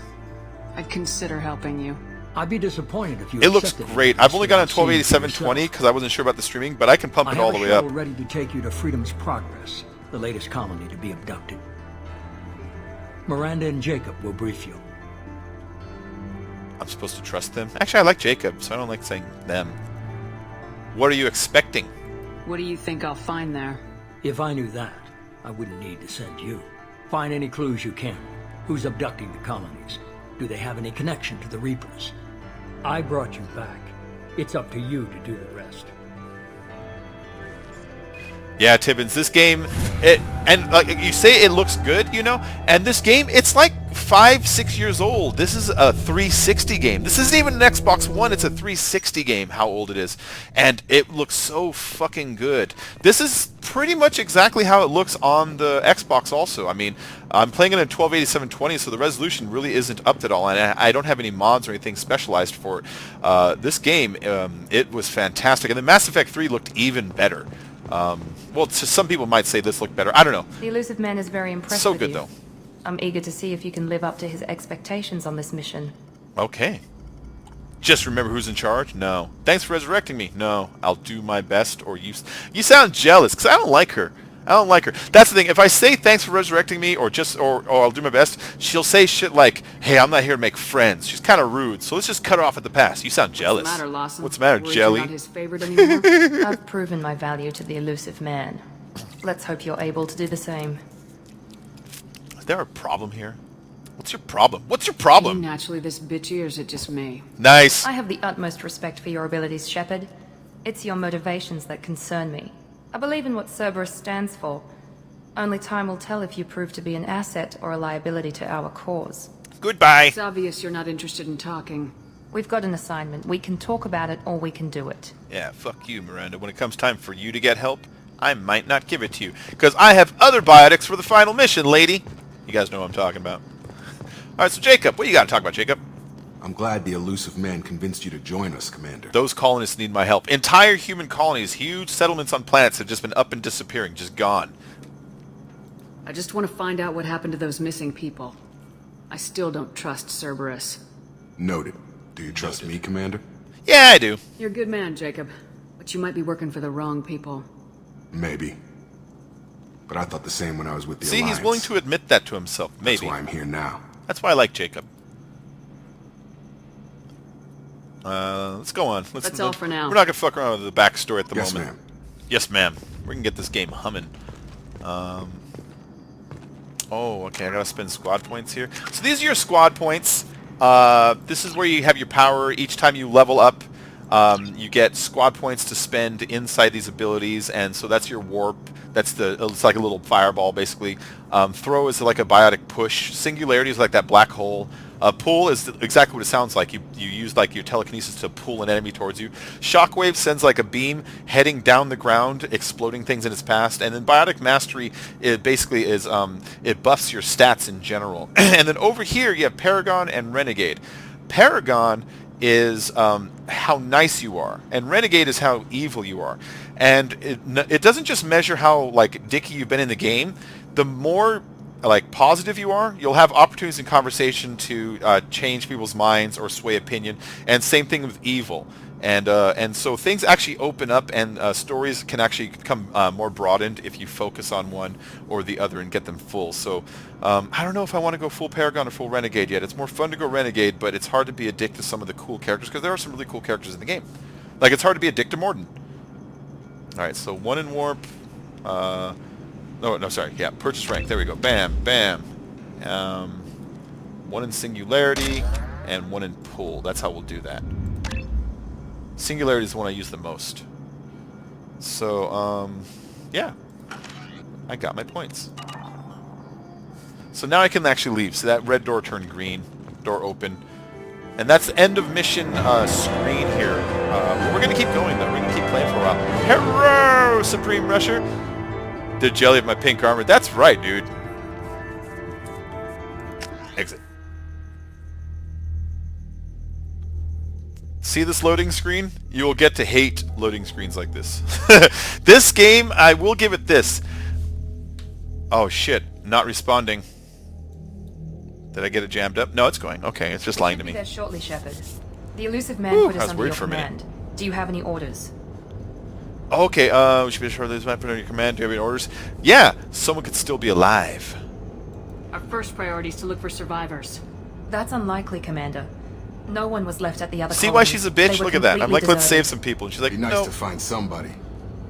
I'd consider helping you. I'd be disappointed if you It looks great. I've only got on 128720 because I wasn't sure about the streaming, but I can pump it all the way up. I have a shuttle ready to take you to Freedom's Progress, the latest colony to be abducted. Miranda and Jacob will brief you. I'm supposed to trust them? Actually, I like Jacob, so I don't like saying them. What are you expecting? What do you think I'll find there? If I knew that, I wouldn't need to send you. Find any clues you can. Who's abducting the colonies? Do they have any connection to the Reapers? I brought you back. It's up to you to do the rest. Yeah, Tibbins, this game, and like you say, it looks good, you know, and this game, it's like 5-6 years old. This is a 360 game. This isn't even an Xbox One, it's a 360 game, how old it is. And it looks so fucking good. This is pretty much exactly how it looks on the Xbox also. I mean, I'm playing it in 1280-720, so the resolution really isn't up at all, and I don't have any mods or anything specialized for it. This game, it was fantastic, and the Mass Effect 3 looked even better. Well, some people might say this looked better. I don't know. The elusive man is very impressed So with good, you. though. I'm eager to see if you can live up to his expectations on this mission. Okay. Just remember who's in charge? No. Thanks for resurrecting me? No. I'll do my best, or you sound jealous, because I don't like her. I don't like her. That's the thing. If I say thanks for resurrecting me, or I'll do my best, she'll say shit like, hey, I'm not here to make friends. She's kind of rude, so let's just cut her off at the pass. You sound jealous. What's the matter, Lawson? What's the matter, Worried Jelly? you're not his favorite anymore? I've proven my value to the elusive man. Let's hope you're able to do the same. Is there a problem here? What's your problem? What's your Are you problem? naturally this bitchy, or is it just me? Nice. I have the utmost respect for your abilities, Shepard. It's your motivations that concern me. I believe in what Cerberus stands for. Only time will tell if you prove to be an asset or a liability to our cause. Goodbye. It's obvious you're not interested in talking. We've got an assignment. We can talk about it or we can do it. Yeah, fuck you, Miranda. When it comes time for you to get help, I might not give it to you. Because I have other biotics for the final mission, lady. You guys know what I'm talking about. Alright, so Jacob, what you got to talk about, Jacob? I'm glad the elusive man convinced you to join us, Commander. Those colonists need my help. Entire human colonies, huge settlements on planets have just been up and disappearing, just gone. I just want to find out what happened to those missing people. I still don't trust Cerberus. Noted. Do you trust me, Commander? Yeah, I do. You're a good man, Jacob. But you might be working for the wrong people. Maybe. But I thought the same when I was with the See, Alliance. he's willing to admit that to himself. Maybe. That's why I'm here now. That's why I like Jacob. Let's go on. That's all for now. We're not going to fuck around with the backstory at the Yes, moment. ma'am. Yes, ma'am. We're going to get this game humming. Oh, okay, I gotta spend squad points here. So these are your squad points. This is where you have your power. Each time you level up, you get squad points to spend inside these abilities, and so that's your warp. It's like a little fireball, basically. Throw is like a biotic push. Singularity is like that black hole. Pull is exactly what it sounds like. You use like your telekinesis to pull an enemy towards you. Shockwave sends like a beam heading down the ground, exploding things in its path. And then Biotic Mastery, it basically is, it buffs your stats in general. And then over here you have Paragon and Renegade. Paragon is how nice you are, and Renegade is how evil you are. And it doesn't just measure how like dicky you've been in the game. The more like positive you are, you'll have opportunities in conversation to change people's minds or sway opinion. And same thing with evil. And so things actually open up, and stories can actually become more broadened if you focus on one or the other and get them full. So I don't know if I want to go full Paragon or full Renegade yet. It's more fun to go Renegade, but it's hard to be a dick to some of the cool characters, because there are some really cool characters in the game. Like, it's hard to be a dick to Morden. Alright, so 1 in warp. No, sorry. Yeah, purchase rank. There we go. Bam, bam. 1 in singularity and 1 in pull. That's how we'll do that. Singularity is the one I use the most. So, yeah. I got my points. So now I can actually leave. So that red door turned green. Door open. And that's the end of mission screen here. We're going to keep going, though. We're going to keep playing for a while. Hero, Supreme Rusher. The jelly of my pink armor. That's right, dude. Exit. See this loading screen? You will get to hate loading screens like this. This game, I will give it this. Oh shit, not responding. Did I get it jammed up? No, it's going. Okay, it's just lying to me. There shortly, Shepard. The elusive man Whew, put I us was under worried your for a minute. command. Do you have any orders? Okay, we should be sure there's weapon under your command. Do you have any orders? Yeah, someone could still be alive. Our first priority is to look for survivors. That's unlikely, Commander. No one was left at the other See why colonies. she's a They bitch? were Look at that. I'm completely like, let's deserted. save some people. And she's like, Be nice no. to find somebody.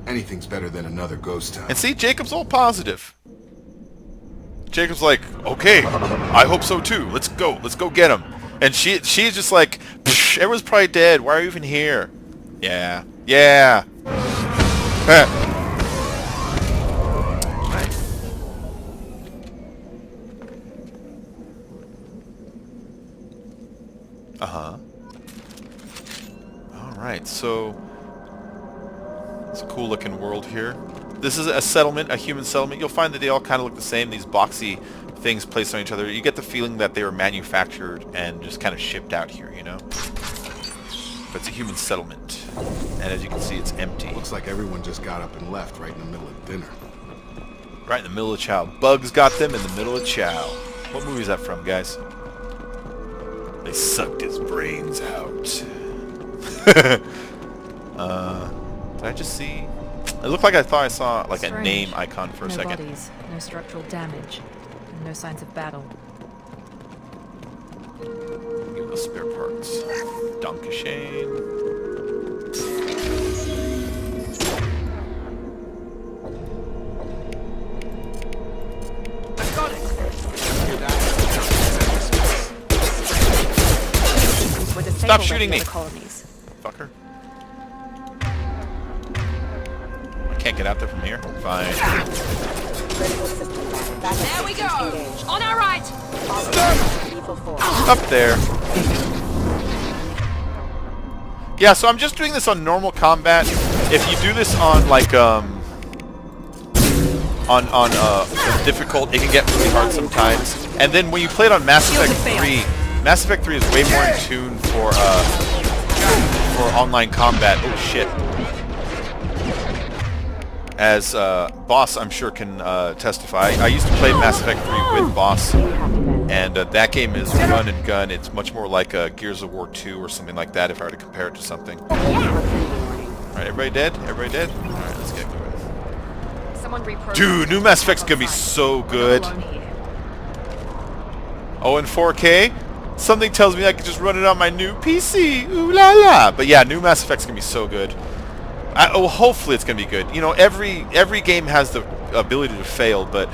Anything's better than another ghost town. And see, Jacob's all positive. Jacob's like, okay, I hope so too. Let's go get him. And she's just like, psh, everyone's probably dead. Why are you even here? Yeah. Yeah. Right. Uh-huh. Alright, so it's a cool looking world here. This is a settlement, a human settlement. You'll find that they all kind of look the same, these boxy things placed on each other. You get the feeling that they were manufactured and just kind of shipped out here, you know? But it's a human settlement. And as you can see, it's empty. Looks like everyone just got up and left right in the middle of dinner. Right in the middle of chow. Bugs got them in the middle of chow. What movie is that from, guys? They sucked his brains out. Did I just see... It looked like I thought I saw like a name icon for a second. No bodies, no structural damage, and no signs of battle. Give those spare parts. Dankeschön. I got it. Stop shooting me, fucker. I can't get out there from here. Fine. There we go! On our right! Up there. Yeah, so I'm just doing this on normal combat. If you do this on like on difficult, it can get really hard sometimes. And then when you play it on Mass Effect 3, Mass Effect 3 is way more in tune for online combat. Oh shit. As Boss, I'm sure, can testify. I used to play Mass Effect 3 with Boss, and that game is run and gun. It's much more like Gears of War 2 or something like that if I were to compare it to something. Alright, everybody dead? Everybody dead? Alright, let's get going. Dude, new Mass Effect's gonna be so good. Oh, in 4K? Something tells me I could just run it on my new PC. Ooh la la! But yeah, new Mass Effect's gonna be so good. Oh, hopefully it's gonna be good. You know, every game has the ability to fail, but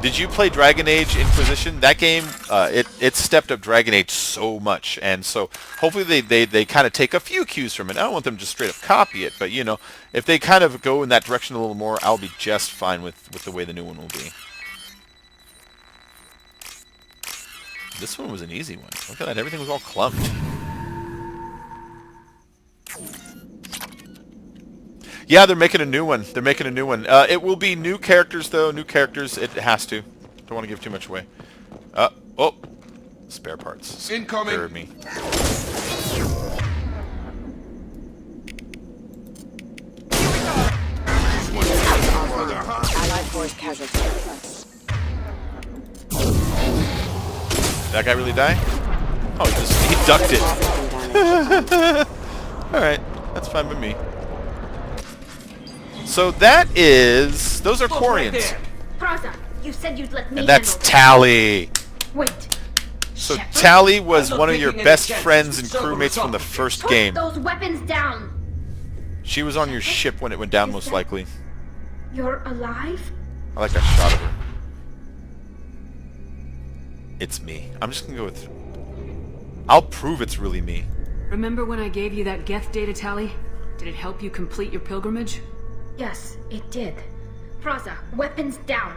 did you play Dragon Age Inquisition? That game, it stepped up Dragon Age so much, and so hopefully they kind of take a few cues from it. I don't want them to just straight up copy it, but you know, if they kind of go in that direction a little more, I'll be just fine with the way the new one will be. This one was an easy one. Look at that, everything was all clumped. Yeah, they're making a new one. They're making a new one. It will be new characters, though. New characters. It has to. Don't want to give too much away. Oh. Spare parts. Incoming. Spare me. Allied force casualty. Did that guy really die? Oh, he ducked it. Alright. That's fine with me. So that is... Those are Quarians. Praza, you said you'd let me And that's Tally. Wait. So Tally was one of your best friends and crewmates from the first game. Put those weapons down. She was on your ship when it went down, most likely. You're alive? I like that shot of her. It's me. I'm just gonna go with... I'll prove it's really me. Remember when I gave you that Geth data tally? Did it help you complete your pilgrimage? Yes, it did. Praza, weapons down.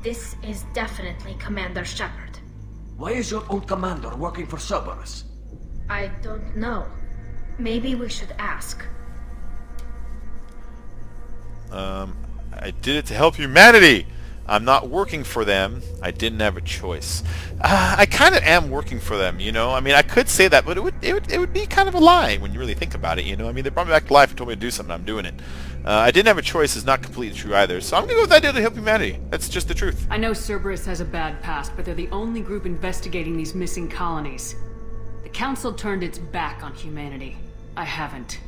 This is definitely Commander Shepard. Why is your old commander working for Cerberus? I don't know. Maybe we should ask. I did it to help humanity! I'm not working for them. I didn't have a choice. I kind of am working for them, you know? I mean, I could say that, but it would be kind of a lie when you really think about it, you know? I mean, they brought me back to life and told me to do something. I'm doing it. I didn't have a choice is not completely true either, so I'm going to go with the idea to help humanity. That's just the truth. I know Cerberus has a bad past, but they're the only group investigating these missing colonies. The Council turned its back on humanity. I haven't.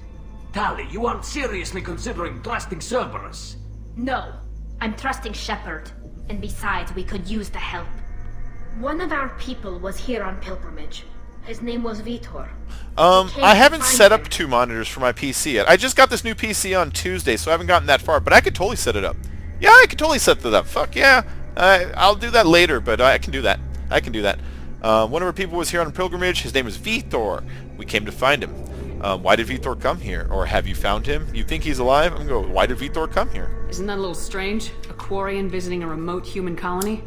Tally, you aren't seriously considering trusting Cerberus? No. I'm trusting Shepard. And besides, we could use the help. One of our people was here on pilgrimage. His name was Vitor. I haven't set up 2 monitors for my PC yet. I just got this new PC on Tuesday, so I haven't gotten that far, but I could totally set it up. Yeah, I could totally set that up. Fuck yeah. I'll do that later, but I can do that. I can do that. One of our people was here on pilgrimage. His name was Vitor. We came to find him. Why did Vitor come here? Or have you found him? You think he's alive? I'm going to go, why did Vitor come here? Isn't that a little strange? A Quarian visiting a remote human colony?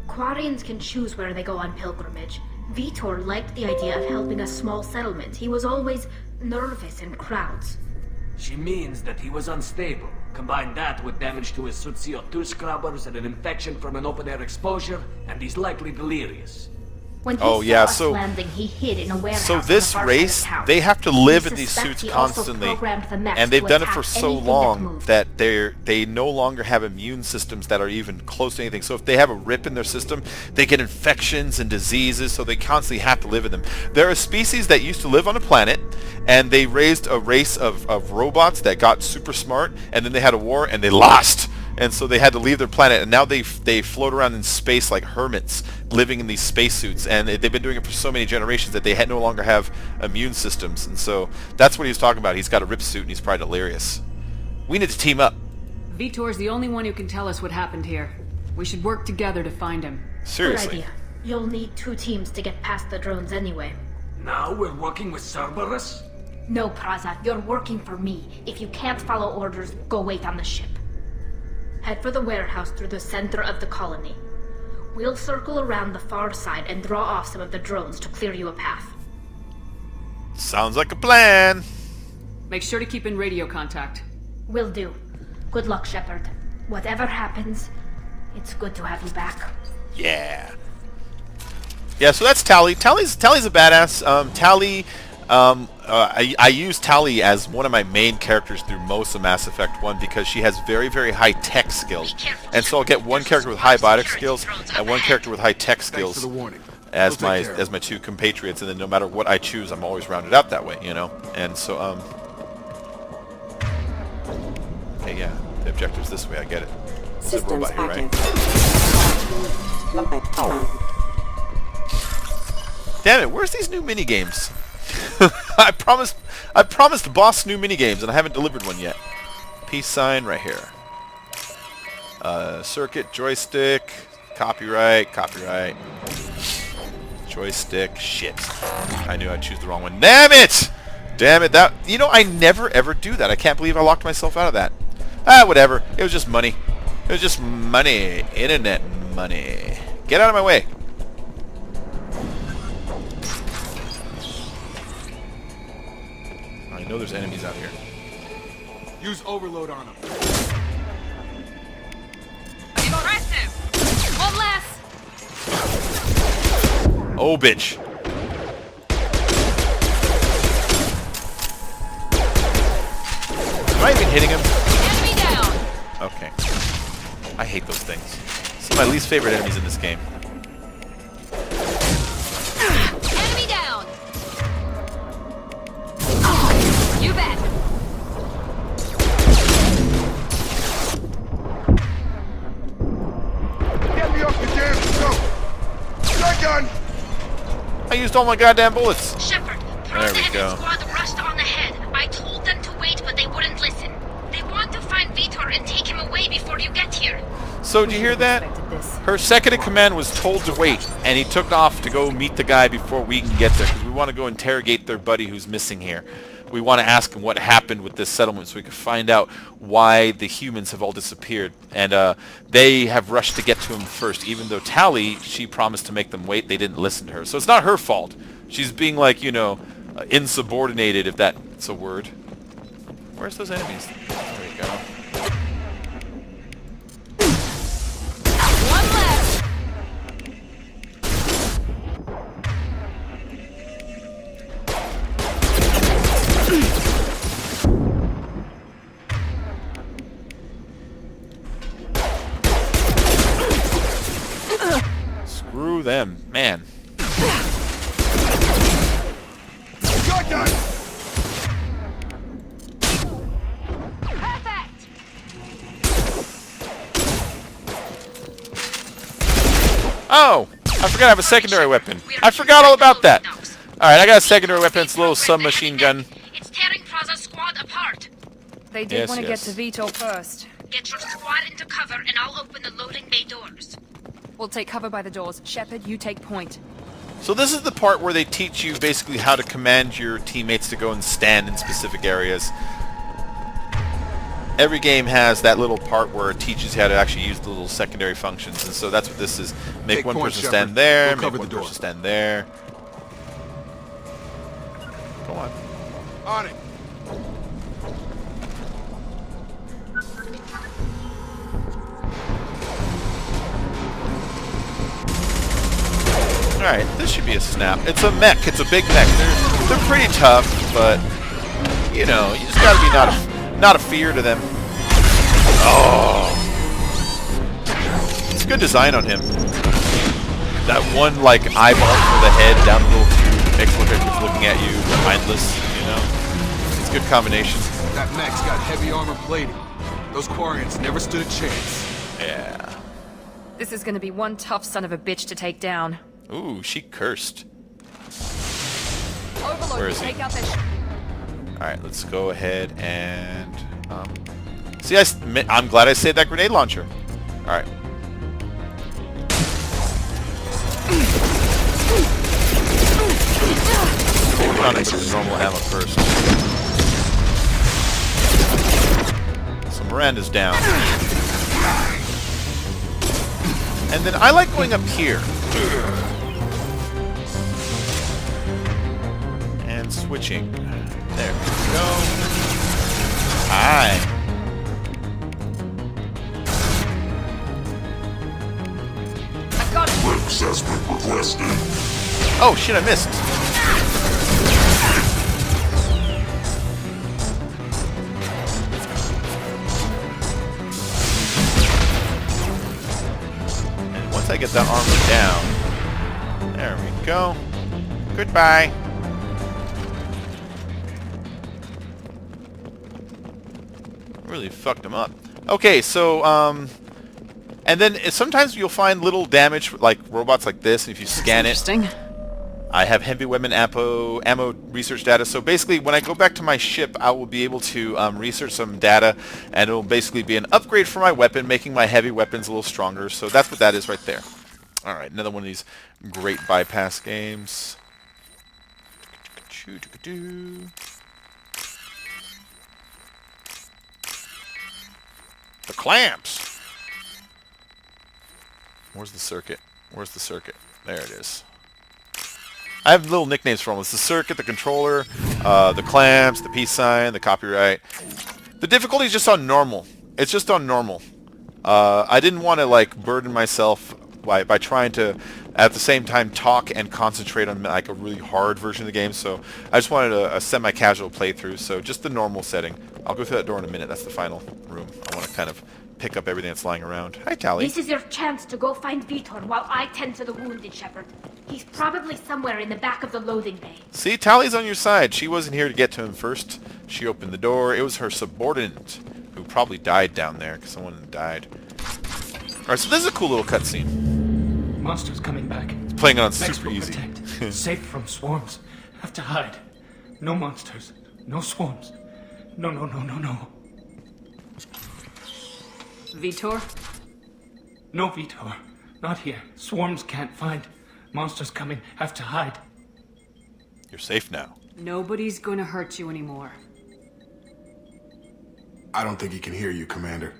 Quarians can choose where they go on pilgrimage. Vitor liked the idea of helping a small settlement. He was always nervous in crowds. She means that he was unstable. Combine that with damage to his suit CO2 scrubbers and an infection from an open-air exposure, and he's likely delirious. When he saw us landing, he hid in a warehouse. So this race, they have to live in these suits constantly, and they've done it for so long that they no longer have immune systems that are even close to anything. So if they have a rip in their system, they get infections and diseases, so they constantly have to live in them. They're a species that used to live on a planet, and they raised a race of robots that got super smart, and then they had a war, and they lost. And so they had to leave their planet, and now they float around in space like hermits, living in these spacesuits, and they've been doing it for so many generations that they no longer have immune systems. And so that's what he was talking about. He's got a rip suit, and he's probably delirious. We need to team up. Vitor's the only one who can tell us what happened here. We should work together to find him. Seriously. Good idea. You'll need 2 teams to get past the drones anyway. Now we're working with Cerberus? No, Praza, you're working for me. If you can't follow orders, go wait on the ship. Head for the warehouse through the center of the colony. We'll circle around the far side and draw off some of the drones to clear you a path. Sounds like a plan. Make sure to keep in radio contact. Will do. Good luck, Shepard. Whatever happens, it's good to have you back. Yeah. Yeah, so that's Tali. Tali's a badass. Tali... I use Tali as one of my main characters through most of Mass Effect 1 because she has very, very high tech skills. And so I'll get one character with high biotic skills and one character with high tech skills as my 2 compatriots, and then no matter what I choose, I'm always rounded out that way, you know? And so, okay, yeah, the objective's this way, I get it. There's a robot here, right? Damn it, where's these new minigames? I promised boss new minigames, and I haven't delivered one yet. Peace sign right here. Circuit, joystick, copyright, joystick. Shit, I knew I'd choose the wrong one. Damn it! Damn it! That, you know, I never ever do that. I can't believe I locked myself out of that. Ah, whatever. It was just money. It was just money. Internet money. Get out of my way. I know there's enemies out here. Use overload on them. Aggressive! One less! Oh, bitch. Am I even hitting him? Enemy down! Okay. I hate those things. Some of my least favorite enemies in this game. Enemy down! You bet! Get me off the damn scope! Shotgun! I used all my goddamn bullets. Shepard, There we go. squad rushed on ahead. I told them to wait, but they wouldn't listen. They want to find Vitor and take him away before you get here. So, did you hear that? Her second in command was told to wait, and he took off to go meet the guy before we can get there, because we want to go interrogate their buddy who's missing here. We want to ask him what happened with this settlement so we can find out why the humans have all disappeared. And they have rushed to get to him first, even though Tali, she promised to make them wait. They didn't listen to her. So it's not her fault. She's being, like, you know, insubordinated, if that's a word. Where's those enemies? There we go. One left! Screw them, man. Shotgun! Perfect! Oh! I forgot I have a secondary weapon. I forgot all about that. Alright, I got a secondary weapon. It's a little submachine gun. It's tearing Praza's squad apart. They did Yes, want to yes. get to Vitor first. Get your squad into cover and I'll open the loading bay doors. We'll take cover by the doors. Shepard, you take point. So this is the part where they teach you basically how to command your teammates to go and stand in specific areas. Every game has that little part where it teaches you how to actually use the little secondary functions, and so that's what this is. Make Take one point, person Shepard. stand there, We'll make cover one the door. person stand there. Go on. On it. Alright, this should be a snap. It's a mech. It's a big mech. They're pretty tough, but, you know, you just gotta be not a fear to them. Oh! It's good design on him. That one, like, eyeball for the head down the little tube makes it look like it's looking at you, mindless, you know? It's a good combination. That mech's got heavy armor plating. Those Quarians never stood a chance. Yeah. This is gonna be one tough son of a bitch to take down. Ooh, she cursed. Overlord, Where is he? take out this. Alright, let's go ahead and... see, I'm glad I saved that grenade launcher. Alright. We're on it with normal ammo first. So Miranda's down. And then I like going up here. And switching. There we go. Hi. I got it. Quick assessment requested. Oh shit, I missed. And once I get that armor down, there we go. Goodbye. Really fucked him up. Okay, so, and then sometimes you'll find little damage, like robots like this, and if you scan it... I have heavy weapon ammo research data, so basically when I go back to my ship, I will be able to research some data, and it will basically be an upgrade for my weapon, making my heavy weapons a little stronger, so that's what that is right there. Alright, another one of these great bypass games. The clamps! Where's the circuit? Where's the circuit? There it is. I have little nicknames for them. It's the circuit, the controller, the clamps, the peace sign, the copyright. The difficulty is just on normal. It's just on normal. I didn't want to like burden myself by trying to at the same time talk and concentrate on like a really hard version of the game. So I just wanted a semi-casual playthrough. So just the normal setting. I'll go through that door in a minute. That's the final room. I want to kind of pick up everything that's lying around. Hi, Tally. This is your chance to go find Vitor while I tend to the wounded, Shepard. He's probably somewhere in the back of the loading bay. See, Tally's on your side. She wasn't here to get to him first. She opened the door. It was her subordinate who probably died down there because someone died. Alright, so this is a cool little cutscene. Monsters coming back. It's playing it on Max super will easy. protect. Safe from swarms. Have to hide. No monsters. No swarms. No, no, no, no, no. Vitor? No, Vitor. Not here. Swarms can't find. Monsters coming. Have to hide. You're safe now. Nobody's gonna hurt you anymore. I don't think he can hear you, Commander.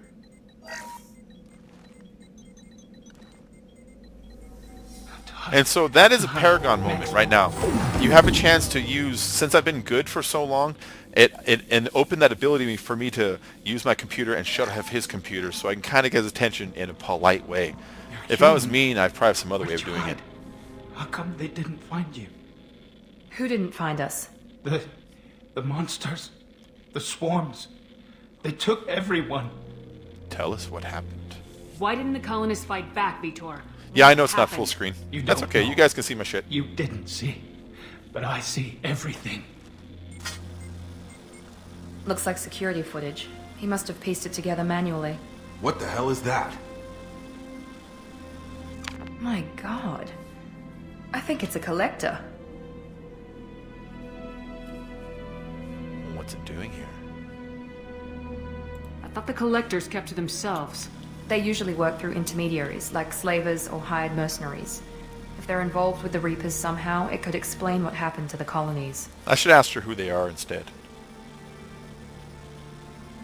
And so that is a Paragon moment right now. You have a chance to use, since I've been good for so long, and open that ability for me to use my computer and shut off his computer so I can kind of get his attention in a polite way. If I was mean, I'd probably have some other way of doing it. How come they didn't find you? Who didn't find us? The monsters. The swarms. They took everyone. Tell us what happened. Why didn't the colonists fight back, Vitor? Yeah, I know it's not happened? full screen. You That's don't okay. know. You guys can see my shit. You didn't see. But I see everything. Looks like security footage. He must have pieced it together manually. What the hell is that? My god. I think it's a collector. What's it doing here? I thought the collectors kept to themselves. They usually work through intermediaries, like slavers or hired mercenaries. If they're involved with the Reapers somehow, it could explain what happened to the colonies. I should ask her who they are instead.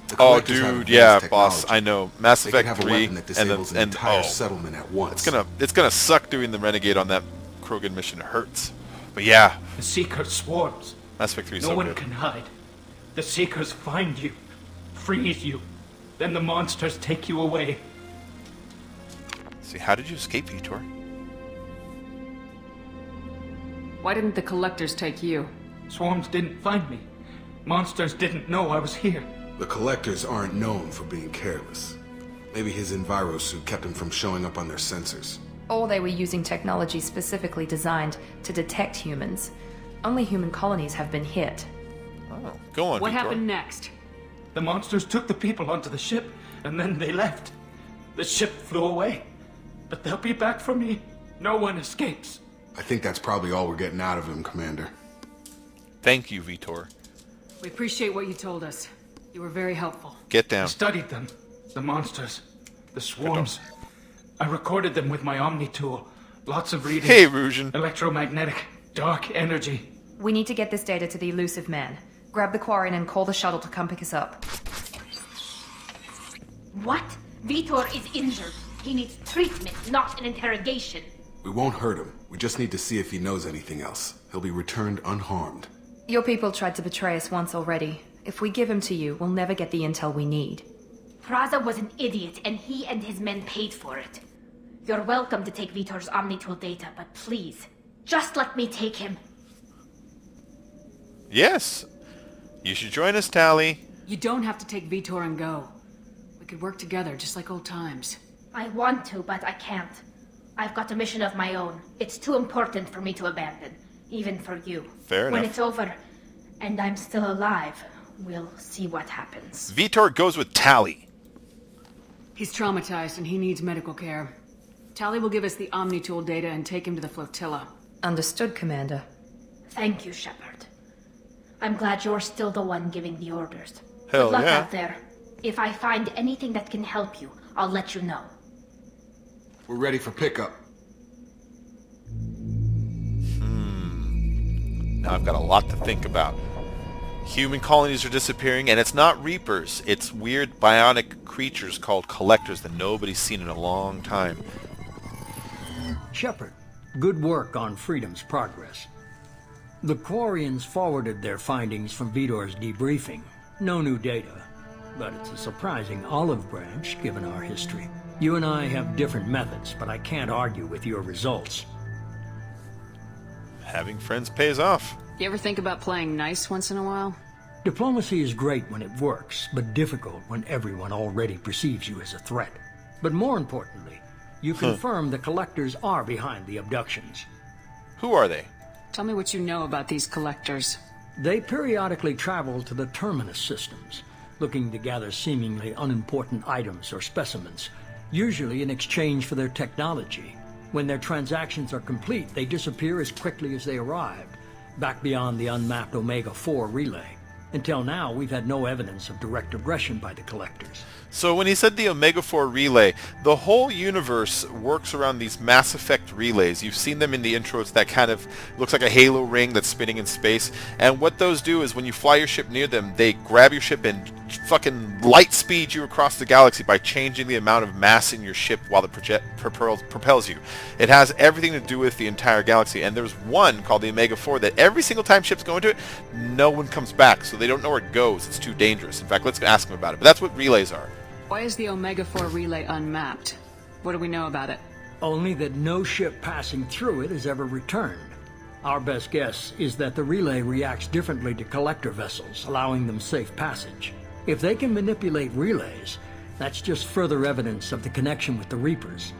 The Oh, collectors have dude, advanced yeah, boss, technology. I know. Mass They could Effect have a 3, weapon that disables an entire settlement at once. It's gonna suck doing the Renegade on that Krogan mission. It hurts. But yeah. The Seeker swarms. Mass Effect 3 is no so one good. can hide. The Seekers find you, freeze you, then the monsters take you away. See, how did you escape, Vitor? Why didn't the collectors take you? Swarms didn't find me. Monsters didn't know I was here. The collectors aren't known for being careless. Maybe his enviro suit kept him from showing up on their sensors. Or they were using technology specifically designed to detect humans. Only human colonies have been hit. Oh, go on, What Vitor. happened next? The monsters took the people onto the ship, and then they left. The ship flew away. But they'll be back for me. No one escapes. I think that's probably all we're getting out of him, Commander. Thank you, Vitor. We appreciate what you told us. You were very helpful. Get down. I studied them. The monsters. The swarms. I recorded them with my Omni tool. Lots of readings. Hey, Rujin. Electromagnetic. Dark energy. We need to get this data to the elusive man. Grab the Quarian and call the shuttle to come pick us up. What? Vitor is injured. He needs treatment, not an interrogation. We won't hurt him. We just need to see if he knows anything else. He'll be returned unharmed. Your people tried to betray us once already. If we give him to you, we'll never get the intel we need. Praza was an idiot, and he and his men paid for it. You're welcome to take Vitor's Omnitool data, but please, just let me take him. Yes. You should join us, Tally. You don't have to take Vitor and go. We could work together, just like old times. I want to, but I can't. I've got a mission of my own. It's too important for me to abandon, even for you. Fair When enough. it's over, and I'm still alive, we'll see what happens. Vitor goes with Tally. He's traumatized and he needs medical care. Tally will give us the Omnitool data and take him to the flotilla. Understood, Commander. Thank you, Shepard. I'm glad you're still the one giving the orders. Hell Good luck yeah. out there. If I find anything that can help you, I'll let you know. We're ready for pickup. Now I've got a lot to think about. Human colonies are disappearing, and it's not Reapers. It's weird bionic creatures called Collectors that nobody's seen in a long time. Shepard, good work on Freedom's progress. The Quarians forwarded their findings from Vitor's debriefing. No new data, but it's a surprising olive branch given our history. You and I have different methods, but I can't argue with your results. Having friends pays off. You ever think about playing nice once in a while? Diplomacy is great when it works, but difficult when everyone already perceives you as a threat. But more importantly, you confirm the Collectors are behind the abductions. Who are they? Tell me what you know about these collectors. They periodically travel to the Terminus systems, looking to gather seemingly unimportant items or specimens, usually in exchange for their technology. When their transactions are complete, they disappear as quickly as they arrived, back beyond the unmapped Omega-4 relay. Until now, we've had no evidence of direct aggression by the Collectors. So when he said the Omega-4 relay, the whole universe works around these Mass Effect relays. You've seen them in the intro. It's that kind of, looks like a halo ring that's spinning in space. And what those do is when you fly your ship near them, they grab your ship and fucking light speed you across the galaxy by changing the amount of mass in your ship while it propels you. It has everything to do with the entire galaxy. And there's one called the Omega-4 that every single time ships go into it, no one comes back. So they don't know where it goes. It's too dangerous. In fact, let's ask them about it. But that's what relays are. Why is the Omega-4 relay unmapped? What do we know about it? Only that no ship passing through it has ever returned. Our best guess is that the relay reacts differently to Collector vessels, allowing them safe passage. If they can manipulate relays, that's just further evidence of the connection with the Reapers.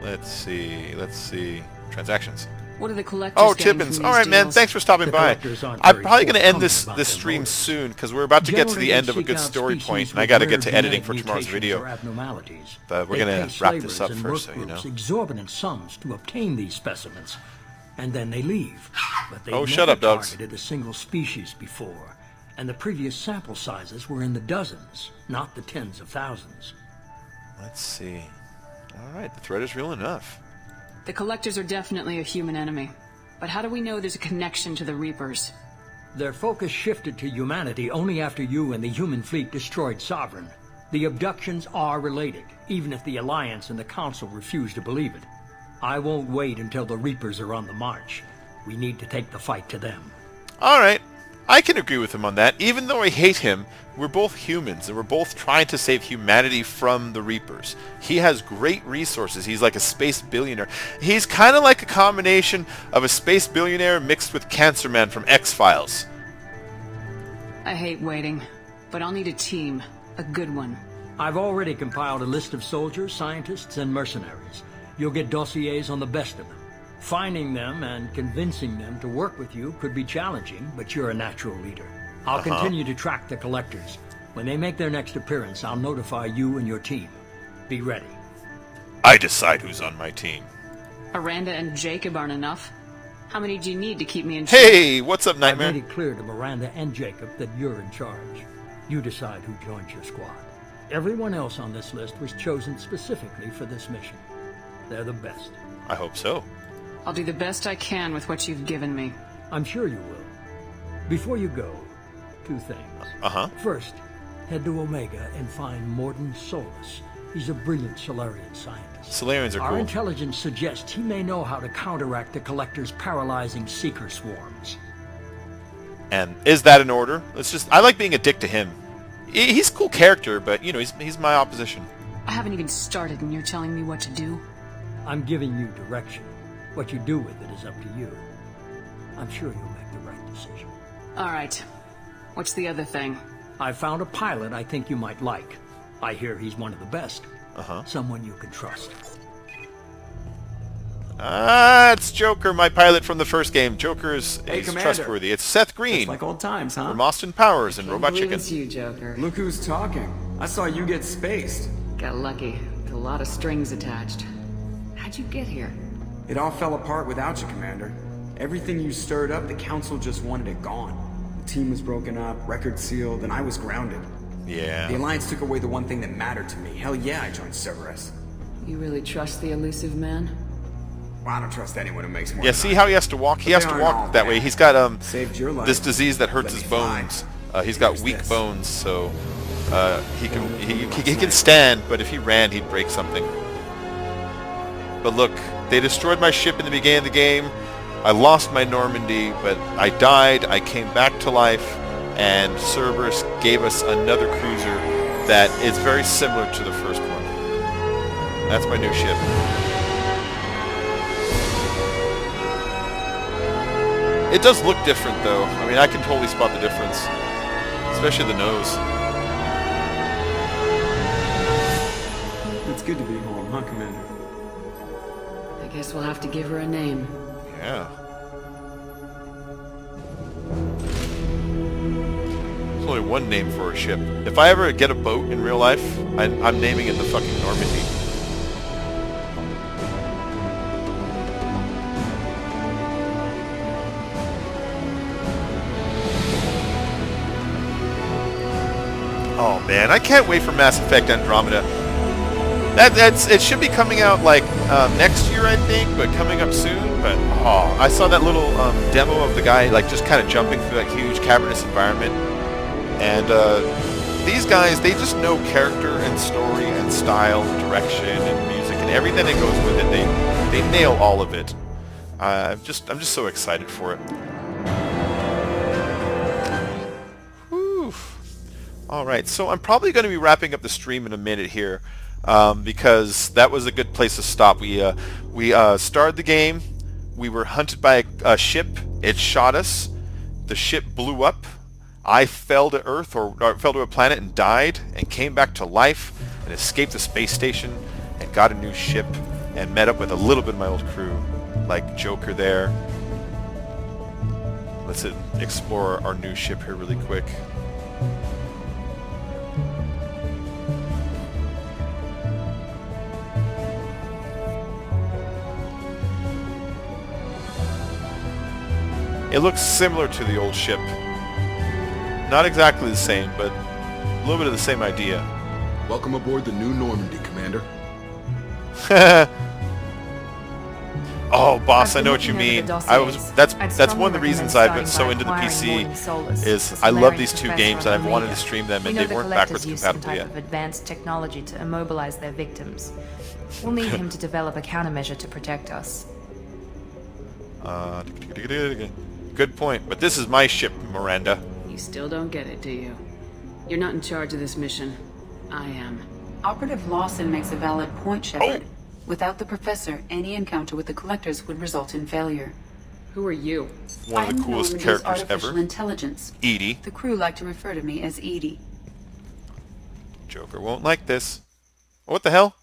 Let's see. Transactions. What are the collectors Oh, getting Tippins. from All these right, man. deals? Thanks for stopping The by. collectors aren't I'm very probably going to end forthcoming about this their stream motives. soon because we're about to get to Generally, the end they of a seek good out story species point, and with I got to rare get to editing genetic for tomorrow's mutations video. or abnormalities. But we're They going pay to wrap this slavers up and first, work so you know. groups exorbitant sums to obtain these specimens, and then they leave. But they've Oh, never shut up, dogs. targeted a single species before, and the previous sample sizes were in the dozens, not the tens of thousands. Let's see. Alright, the threat is real enough. The Collectors are definitely a human enemy. But how do we know there's a connection to the Reapers? Their focus shifted to humanity only after you and the human fleet destroyed Sovereign. The abductions are related, even if the Alliance and the Council refuse to believe it. I won't wait until the Reapers are on the march. We need to take the fight to them. Alright, I can agree with him on that. Even though I hate him, we're both humans, and we're both trying to save humanity from the Reapers. He has great resources. He's like a space billionaire. He's kind of like a combination of a space billionaire mixed with Cancer Man from X-Files. I hate waiting, but I'll need a team. A good one. I've already compiled a list of soldiers, scientists, and mercenaries. You'll get dossiers on the best of them. Finding them and convincing them to work with you could be challenging, but you're a natural leader. I'll continue to track the Collectors. When they make their next appearance, I'll notify you and your team. Be ready. I decide who's on my team. Aranda and Jacob aren't enough. How many do you need to keep me in check? Hey, what's up, Nightmare? I've made it clear to Miranda and Jacob that you're in charge. You decide who joins your squad. Everyone else on this list was chosen specifically for this mission. They're the best. I hope so. I'll do the best I can with what you've given me. I'm sure you will. Before you go, 2 things. First, head to Omega and find Morden Solus. He's a brilliant Solarian scientist. Solarians are cool. Our intelligence suggests he may know how to counteract the Collector's paralyzing Seeker swarms. And is that an order? I like being a dick to him. He's a cool character, but, you know, he's my opposition. I haven't even started and you're telling me what to do? I'm giving you direction. What you do with it is up to you. I'm sure you'll make the right decision. Alright. What's the other thing? I found a pilot I think you might like. I hear he's one of the best. Someone you can trust. It's Joker, my pilot from the first game. Joker is trustworthy. It's Seth Green. It's like old times, huh? From Austin Powers and Robot Chicken. It's you, Joker. Look who's talking. I saw you get spaced. Got lucky. With a lot of strings attached. How'd you get here? It all fell apart without you, Commander. Everything you stirred up, the Council just wanted it gone. The team was broken up, record sealed, and I was grounded. Yeah. The Alliance took away the one thing that mattered to me. Hell yeah, I joined Cerberus. You really trust the elusive man? Well, I don't trust anyone who makes more Yeah, than see I how do. he has to walk? He But has they to aren't walk all that way. bad. He's got Saved your life. this disease that hurts Let his me fly. bones. He's got There's weak this. bones, so he can stand, but if he ran, he'd break something. But look, they destroyed my ship in the beginning of the game. I lost my Normandy, but I died. I came back to life, and Cerberus gave us another cruiser that is very similar to the first one. That's my new ship. It does look different, though. I mean, I can totally spot the difference, especially the nose. It's good to be home, huh, Commander? I guess we'll have to give her a name. Yeah. There's only one name for a ship. If I ever get a boat in real life, I'm naming it the fucking Normandy. Oh man, I can't wait for Mass Effect Andromeda. It should be coming out like next year, I think, but coming up soon. But oh, I saw that little demo of the guy like just kind of jumping through that huge cavernous environment, and these guys, they just know character and story and style, and direction and music and everything that goes with it. They nail all of it. I'm just so excited for it. Alright, so I'm probably going to be wrapping up the stream in a minute here, because that was a good place to stop. We started the game, we were hunted by a ship, it shot us, the ship blew up, I fell to Earth, or fell to a planet and died, and came back to life, and escaped the space station, and got a new ship, and met up with a little bit of my old crew, like Joker there. Let's explore our new ship here really quick. It looks similar to the old ship. Not exactly the same, but a little bit of the same idea. Welcome aboard the new Normandy, Commander. Oh, boss, I I've been know what you looking over mean. the That's dossiers. that's one of the reasons I've been so into the PC. Is I love these two games and I've wanted to stream them, and they weren't backwards compatible yet. Of advanced technology to immobilize their victims. We'll need him to develop a countermeasure to protect us. Good point. But this is my ship, Miranda. You still don't get it, do you? You're not in charge of this mission. I am. Operative Lawson makes a valid point, Shepard. Without the Professor, any encounter with the Collectors would result in failure. Who are you? One of the coolest characters artificial ever. Intelligence. Edie. The crew like to refer to me as Edie. Joker won't like this. What the hell?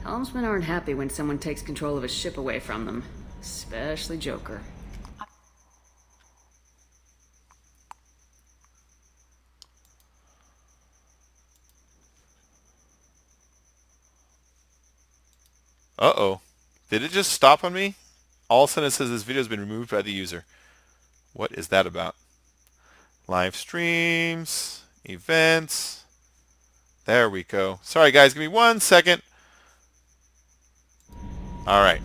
Helmsmen aren't happy when someone takes control of a ship away from them. Especially Joker. Uh-oh. Did it just stop on me? All of a sudden it says this video has been removed by the user. What is that about? Live streams, events. There we go. Sorry guys, give me 1 second. Alright.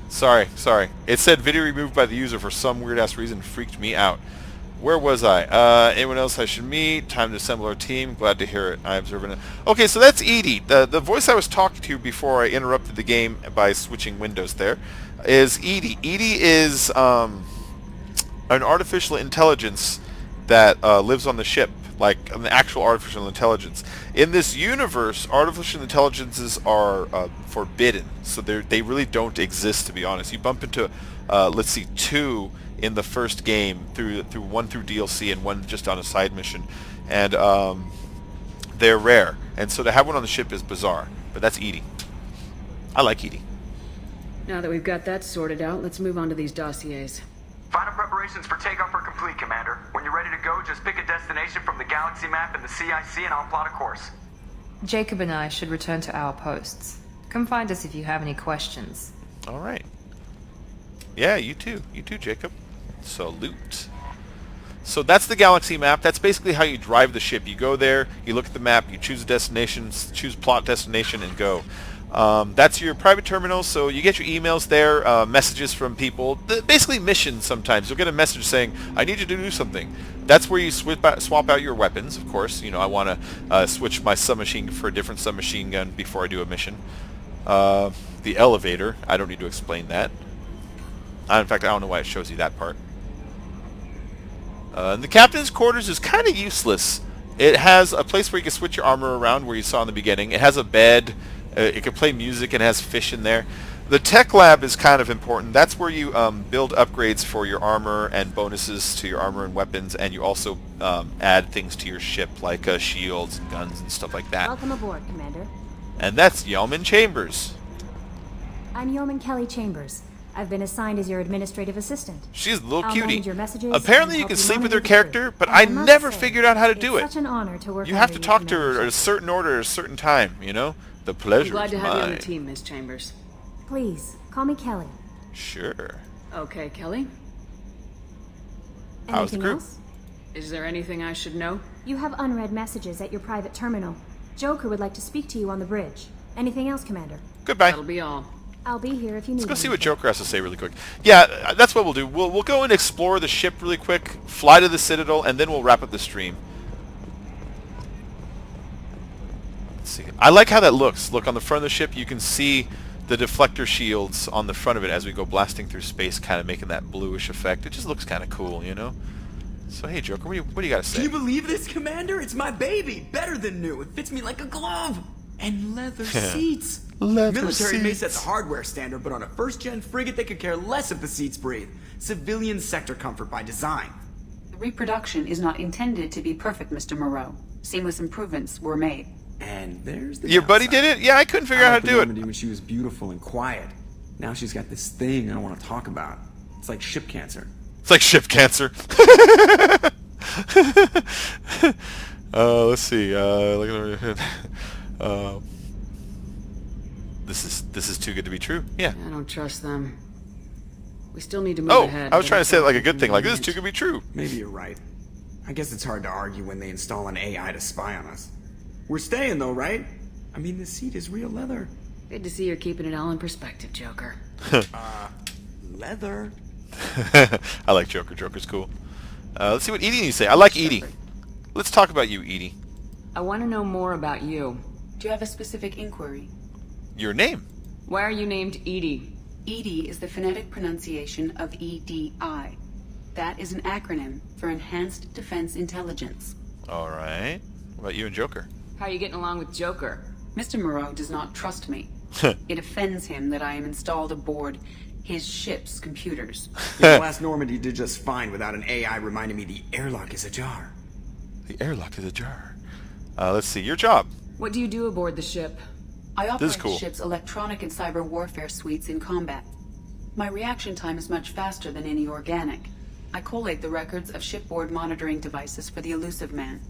Sorry. It said video removed by the user for some weird ass reason. Freaked me out. Where was I? Anyone else I should meet? Time to assemble our team. Glad to hear it. I observe it. Okay, so that's Edie. The voice I was talking to before I interrupted the game by switching windows there is Edie. Edie is an artificial intelligence that lives on the ship, like an actual artificial intelligence. In this universe, artificial intelligences are forbidden, so they really don't exist, to be honest. You bump into, let's see, 2 in the first game, one through DLC and one just on a side mission, and they're rare, and so to have one on the ship is bizarre. But that's Edie. I like Edie. Now that we've got that sorted out, let's move on to these dossiers. Final preparations for takeoff are complete, Commander. When you're ready to go, just pick a destination from the galaxy map and the CIC and I'll plot a course. Jacob and I should return to our posts. Come find us if you have any questions. Alright. Yeah, you too. You too, Jacob. Salute. So that's the galaxy map. That's basically how you drive the ship. You go there, you look at the map, you choose a destination, choose plot destination, and go. That's your private terminal, so you get your emails there, messages from people, basically missions sometimes. You'll get a message saying, I need you to do something. That's where you swap out your weapons, of course. You know, I want to switch my submachine for a different submachine gun before I do a mission. The elevator, I don't need to explain that. In fact, I don't know why it shows you that part. And the captain's quarters is kind of useless. It has a place where you can switch your armor around, where you saw in the beginning. It has a bed. It can play music and has fish in there. The tech lab is kind of important. That's where you build upgrades for your armor and bonuses to your armor and weapons, and you also add things to your ship like shields and guns and stuff like that. Welcome aboard, Commander. And that's Yeoman Chambers. I'm Yeoman Kelly Chambers. I've been assigned as your administrative assistant. She's a little I'll cutie. manage your messages Apparently and you can help sleep with monitor her the character, crew. but And I must never say, figured out how to do it. It's such an honor to work You have to under talk to your her at a certain order at a certain time, you know? The pleasure I'm glad is to have you on mine. the team, Miss Chambers. Please, call me Kelly. Sure. Okay, Kelly. How's the Anything crew? else? Is there anything I should know? You have unread messages at your private terminal. Joker would like to speak to you on the bridge. Anything else, Commander? Goodbye. That'll be all. I'll be here if you need Let's go see anything. what Joker has to say really quick. Yeah, that's what we'll do. We'll go and explore the ship really quick, fly to the Citadel, and then we'll wrap up the stream. Let's see. I like how that looks. Look, on the front of the ship, you can see the deflector shields on the front of it as we go blasting through space, kind of making that bluish effect. It just looks kind of cool, you know? So, hey, Joker, what do you got to say? Can you believe this, Commander? It's my baby! Better than new. It fits me like a glove! And leather seats! Military may set the hardware standard, but on a first-gen frigate, they could care less if the seats breathe. Civilian sector comfort by design. The reproduction is not intended to be perfect, Mr. Moreau. Seamless improvements were made. And there's the Your buddy did it? Yeah, I couldn't figure out how to do it. When she was beautiful and quiet. Now she's got this thing I don't want to talk about. It's like ship cancer. It's like ship cancer. Let's see. This is too good to be true. Yeah. I don't trust them. We still need to move Oh, ahead. I was trying to say it like a good thing. Like, this too could be true. Maybe you're right. I guess it's hard to argue when they install an AI to spy on us. We're staying though, right? I mean, the seat is real leather. Good to see you're keeping it all in perspective, Joker. Leather? I like Joker. Joker's cool. Let's see what Edie needs to say. I like Edie. Let's talk about you, Edie. I want to know more about you. Do you have a specific inquiry? Your name. Why are you named Edie? EDI is the phonetic pronunciation of EDI. That is an acronym for Enhanced Defense Intelligence. All right. What about you and Joker? How are you getting along with Joker? Mr. Moreau does not trust me. It offends him that I am installed aboard his ship's computers. Yeah, last Normandy did just fine without an AI reminding me the airlock is ajar. The airlock is ajar. Let's see. Your job. What do you do aboard the ship? I operate This is cool. the ship's electronic and cyber warfare suites in combat. My reaction time is much faster than any organic. I collate the records of shipboard monitoring devices for the elusive man.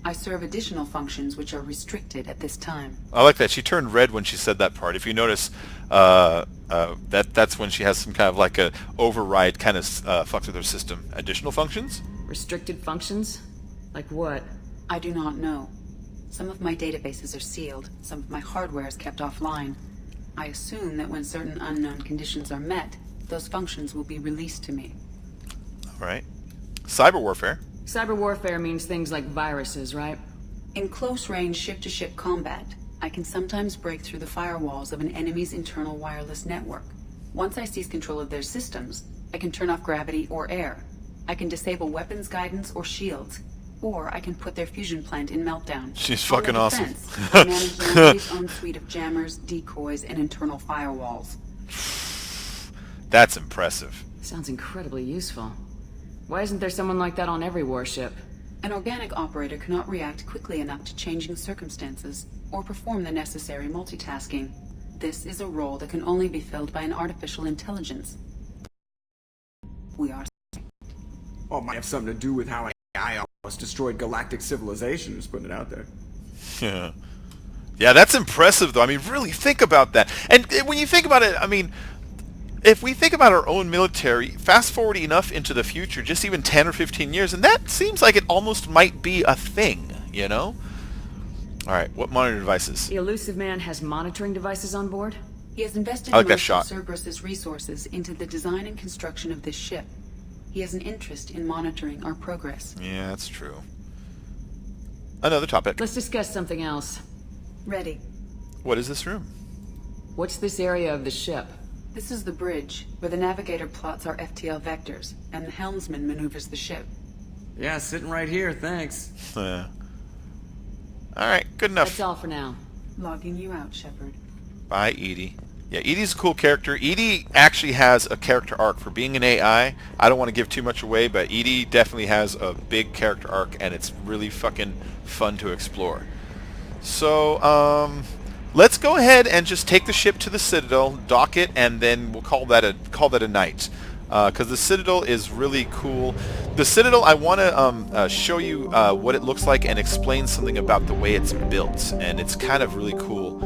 I serve additional functions which are restricted at this time. I like that. She turned red when she said that part. If you notice, that's when she has some kind of like a override kind of fucks with her system. Additional functions? Restricted functions? Like what? I do not know. Some of my databases are sealed. Some of my hardware is kept offline. I assume that when certain unknown conditions are met, those functions will be released to me. All right. Cyber warfare. Cyber warfare means things like viruses, right? In close-range ship-to-ship combat, I can sometimes break through the firewalls of an enemy's internal wireless network. Once I seize control of their systems, I can turn off gravity or air. I can disable weapons guidance or shields, or I can put their fusion plant in meltdown. She's All fucking in awesome. defense, I manage the enemy's own suite of jammers, decoys, and internal firewalls. That's impressive. Sounds incredibly useful. Why isn't there someone like that on every warship? An organic operator cannot react quickly enough to changing circumstances or perform the necessary multitasking. This is a role that can only be filled by an artificial intelligence. We are... Oh, it might have something to do with how AI almost destroyed galactic civilization, just putting it out there. Yeah. Yeah, that's impressive, though. I mean, really think about that. And when you think about it, I mean, if we think about our own military, fast forward enough into the future, just even 10 or 15 years, and that seems like it almost might be a thing, you know? All right, what monitoring devices? The elusive man has monitoring devices on board? He has invested I like that most shot. of Cerberus's resources into the design and construction of this ship. He has an interest in monitoring our progress. Yeah, that's true. Another topic. Let's discuss something else. Ready. What is this room? What's this area of the ship? This is the bridge, where the navigator plots our FTL vectors, and the helmsman maneuvers the ship. Yeah, sitting right here, thanks. All right, good enough. That's all for now. Logging you out, Shepard. Bye, Edie. Yeah, Edie's a cool character. Edie actually has a character arc for being an AI. I don't want to give too much away, but Edie definitely has a big character arc, and it's really fucking fun to explore. So, let's go ahead and just take the ship to the Citadel, dock it, and then we'll call that a night. Because the Citadel is really cool. The Citadel, I want to show you what it looks like and explain something about the way it's built, and it's kind of really cool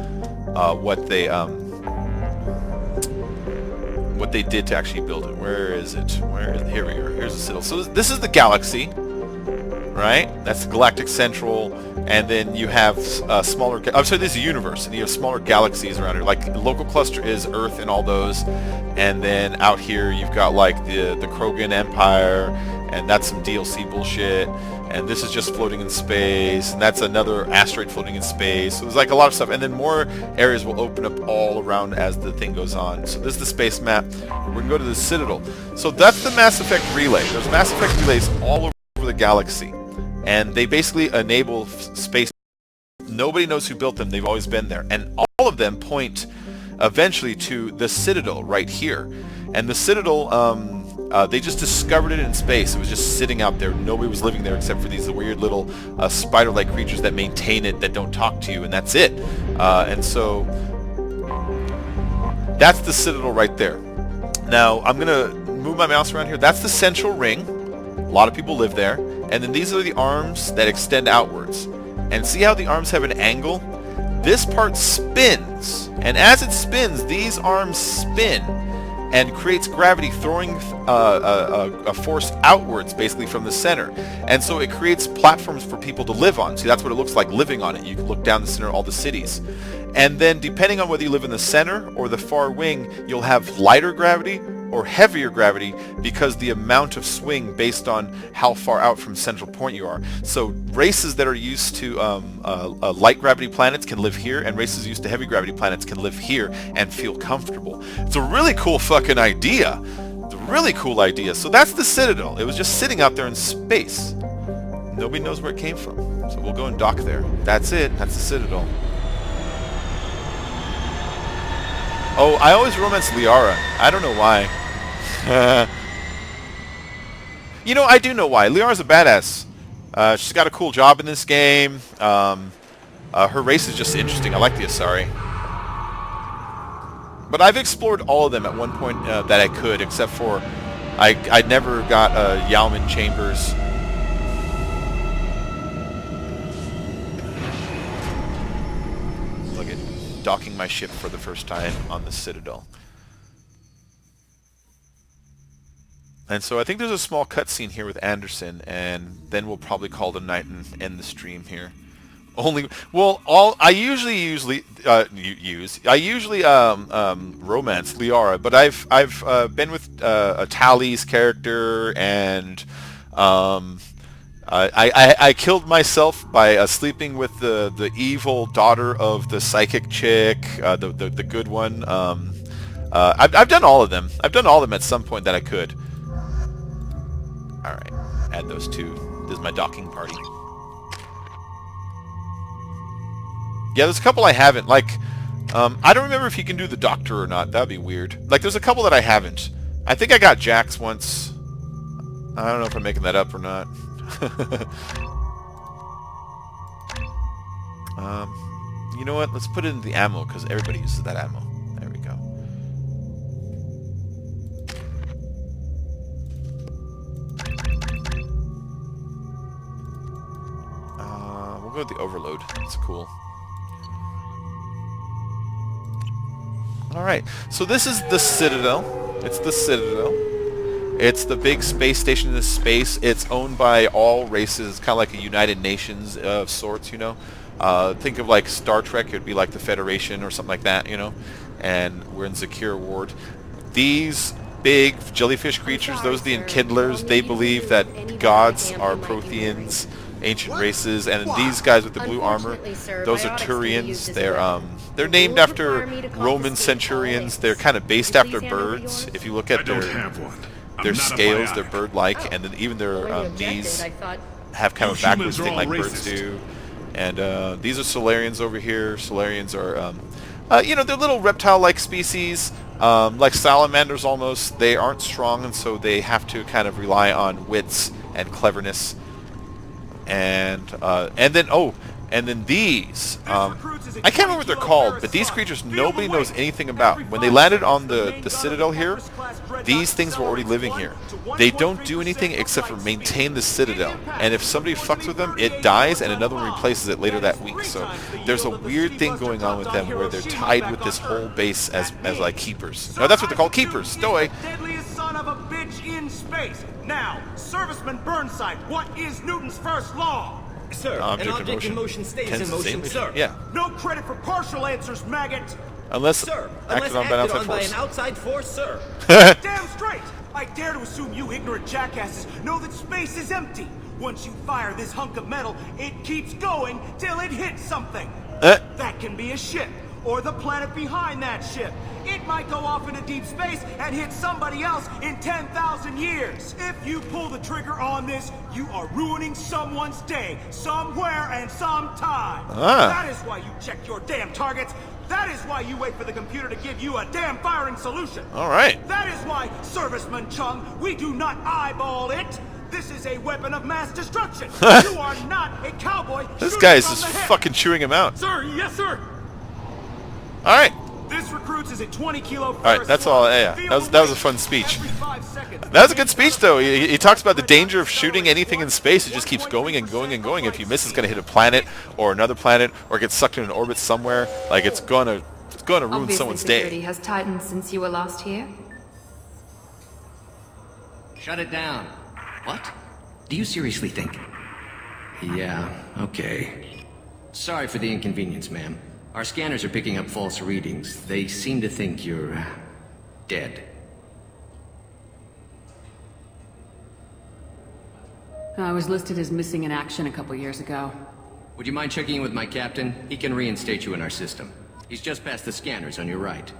what they did to actually build it. Where is it? Here we are. Here's the Citadel. So this is the galaxy, right? That's the galactic central, and then you have smaller. I'm sorry, this is a universe, and you have smaller galaxies around it. Like the local cluster is Earth and all those, and then out here you've got like the Krogan Empire, and that's some DLC bullshit. And this is just floating in space, and that's another asteroid floating in space. So there's like a lot of stuff, and then more areas will open up all around as the thing goes on. So this is the space map. We're gonna go to the Citadel. So that's the Mass Effect relay. There's Mass Effect relays all over the galaxy, and they basically enable space. Nobody knows who built them. They've always been there, and all of them point eventually to the Citadel right here. And the Citadel, they just discovered it in space. It was just sitting out there. Nobody was living there except for these weird little spider-like creatures that maintain it, that don't talk to you, and that's it. And so that's the Citadel right there. Now I'm gonna move my mouse around here. That's the central ring. A lot of people live there. And then these are the arms that extend outwards. And see how the arms have an angle? This part spins, and as it spins, these arms spin. and creates gravity, throwing a force outwards, basically from the center. And so it creates platforms for people to live on. See, that's what it looks like living on it. You can look down the center of all the cities. And then depending on whether you live in the center or the far wing, you'll have lighter gravity or heavier gravity because the amount of swing based on how far out from central point you are. So races that are used to light gravity planets can live here, and races used to heavy gravity planets can live here and feel comfortable. It's a really cool fucking idea. It's a really cool idea. So that's the Citadel. It was just sitting out there in space. Nobody knows where it came from. So we'll go and dock there. That's it. That's the Citadel. Oh, I always romance Liara. I don't know why. You know, I do know why. Liara's a badass. She's got a cool job in this game. Her race is just interesting. I like the Asari. But I've explored all of them at one point that I could, except for I never got Yalman Chambers. Look at docking my ship for the first time on the Citadel. And so I think there's a small cutscene here with Anderson, and then we'll probably call it a night and end the stream here. I usually romance Liara, but I've been with Tali's character, and I killed myself by sleeping with the evil daughter of the psychic chick, the good one. I've done all of them. I've done all of them at some point that I could. All right, add those two. This is my docking party. Yeah, there's a couple I haven't. Like, I don't remember if you can do the Doctor or not. That'd be weird. Like, there's a couple that I haven't. I think I got Jax once. I don't know if I'm making that up or not. You know what? Let's put it in the ammo, because everybody uses that ammo. There we go. We'll go with the Overload. That's cool. Alright, so this is the Citadel. It's the Citadel. It's the big space station in space. It's owned by all races. It's kind of like a United Nations of sorts, you know. Think of like Star Trek. It would be like the Federation or something like that, you know. And we're in Zakir Ward. These big jellyfish creatures, those are the Enkindlers. They believe that gods are Protheans, ancient races, and these guys with the blue armor, those are Turians. They're named after Roman centurions. They're kind of based after birds. If you look at their scales, they're bird-like, and then even their knees have kind of a backwards thing like birds do. And these are Solarians over here. Solarians are, you know, they're little reptile-like species, like salamanders almost. They aren't strong, and so they have to kind of rely on wits and cleverness. And then these, I can't remember what they're called, but these creatures nobody knows anything about. When they landed on the Citadel here, these things were already living here. They don't do anything except for maintain the Citadel. And if somebody fucks with them, it dies and another one replaces it later that week. So there's a weird thing going on with them where they're tied with this whole base as like keepers. No, that's what they're called, keepers. Stoy. Deadliest son of a bitch in space. Now, Serviceman Burnside, what is Newton's first law? Sir, an object in motion stays in motion, sir. Yeah. No credit for partial answers, maggot. Unless acted on by an outside force, sir. Damn straight! I dare to assume you ignorant jackasses know that space is empty. Once you fire this hunk of metal, it keeps going till it hits something. That can be a ship, or the planet behind that ship. It might go off into deep space and hit somebody else in 10,000 years. If you pull the trigger on this, you are ruining someone's day, somewhere and sometime. That is why you check your damn targets. That is why you wait for the computer to give you a damn firing solution. All right. That is why, Serviceman Chung, we do not eyeball it. This is a weapon of mass destruction. You are not a cowboy. This guy is just fucking chewing him out. Sir, yes, sir. All right. This recruits is a 20-kilo. All right, that's all. Yeah, that was a fun speech. That was a good speech, though. He talks about the danger of shooting anything in space. It just keeps going and going and going. If you miss, it's going to hit a planet or another planet or get sucked in an orbit somewhere. Like it's going to ruin someone's day. Security has tightened since you were last here. Shut it down. What? Do you seriously think? Yeah, okay. Sorry for the inconvenience, ma'am. Our scanners are picking up false readings. They seem to think you're... dead. I was listed as missing in action a couple years ago. Would you mind checking in with my captain? He can reinstate you in our system. He's just past the scanners on your right.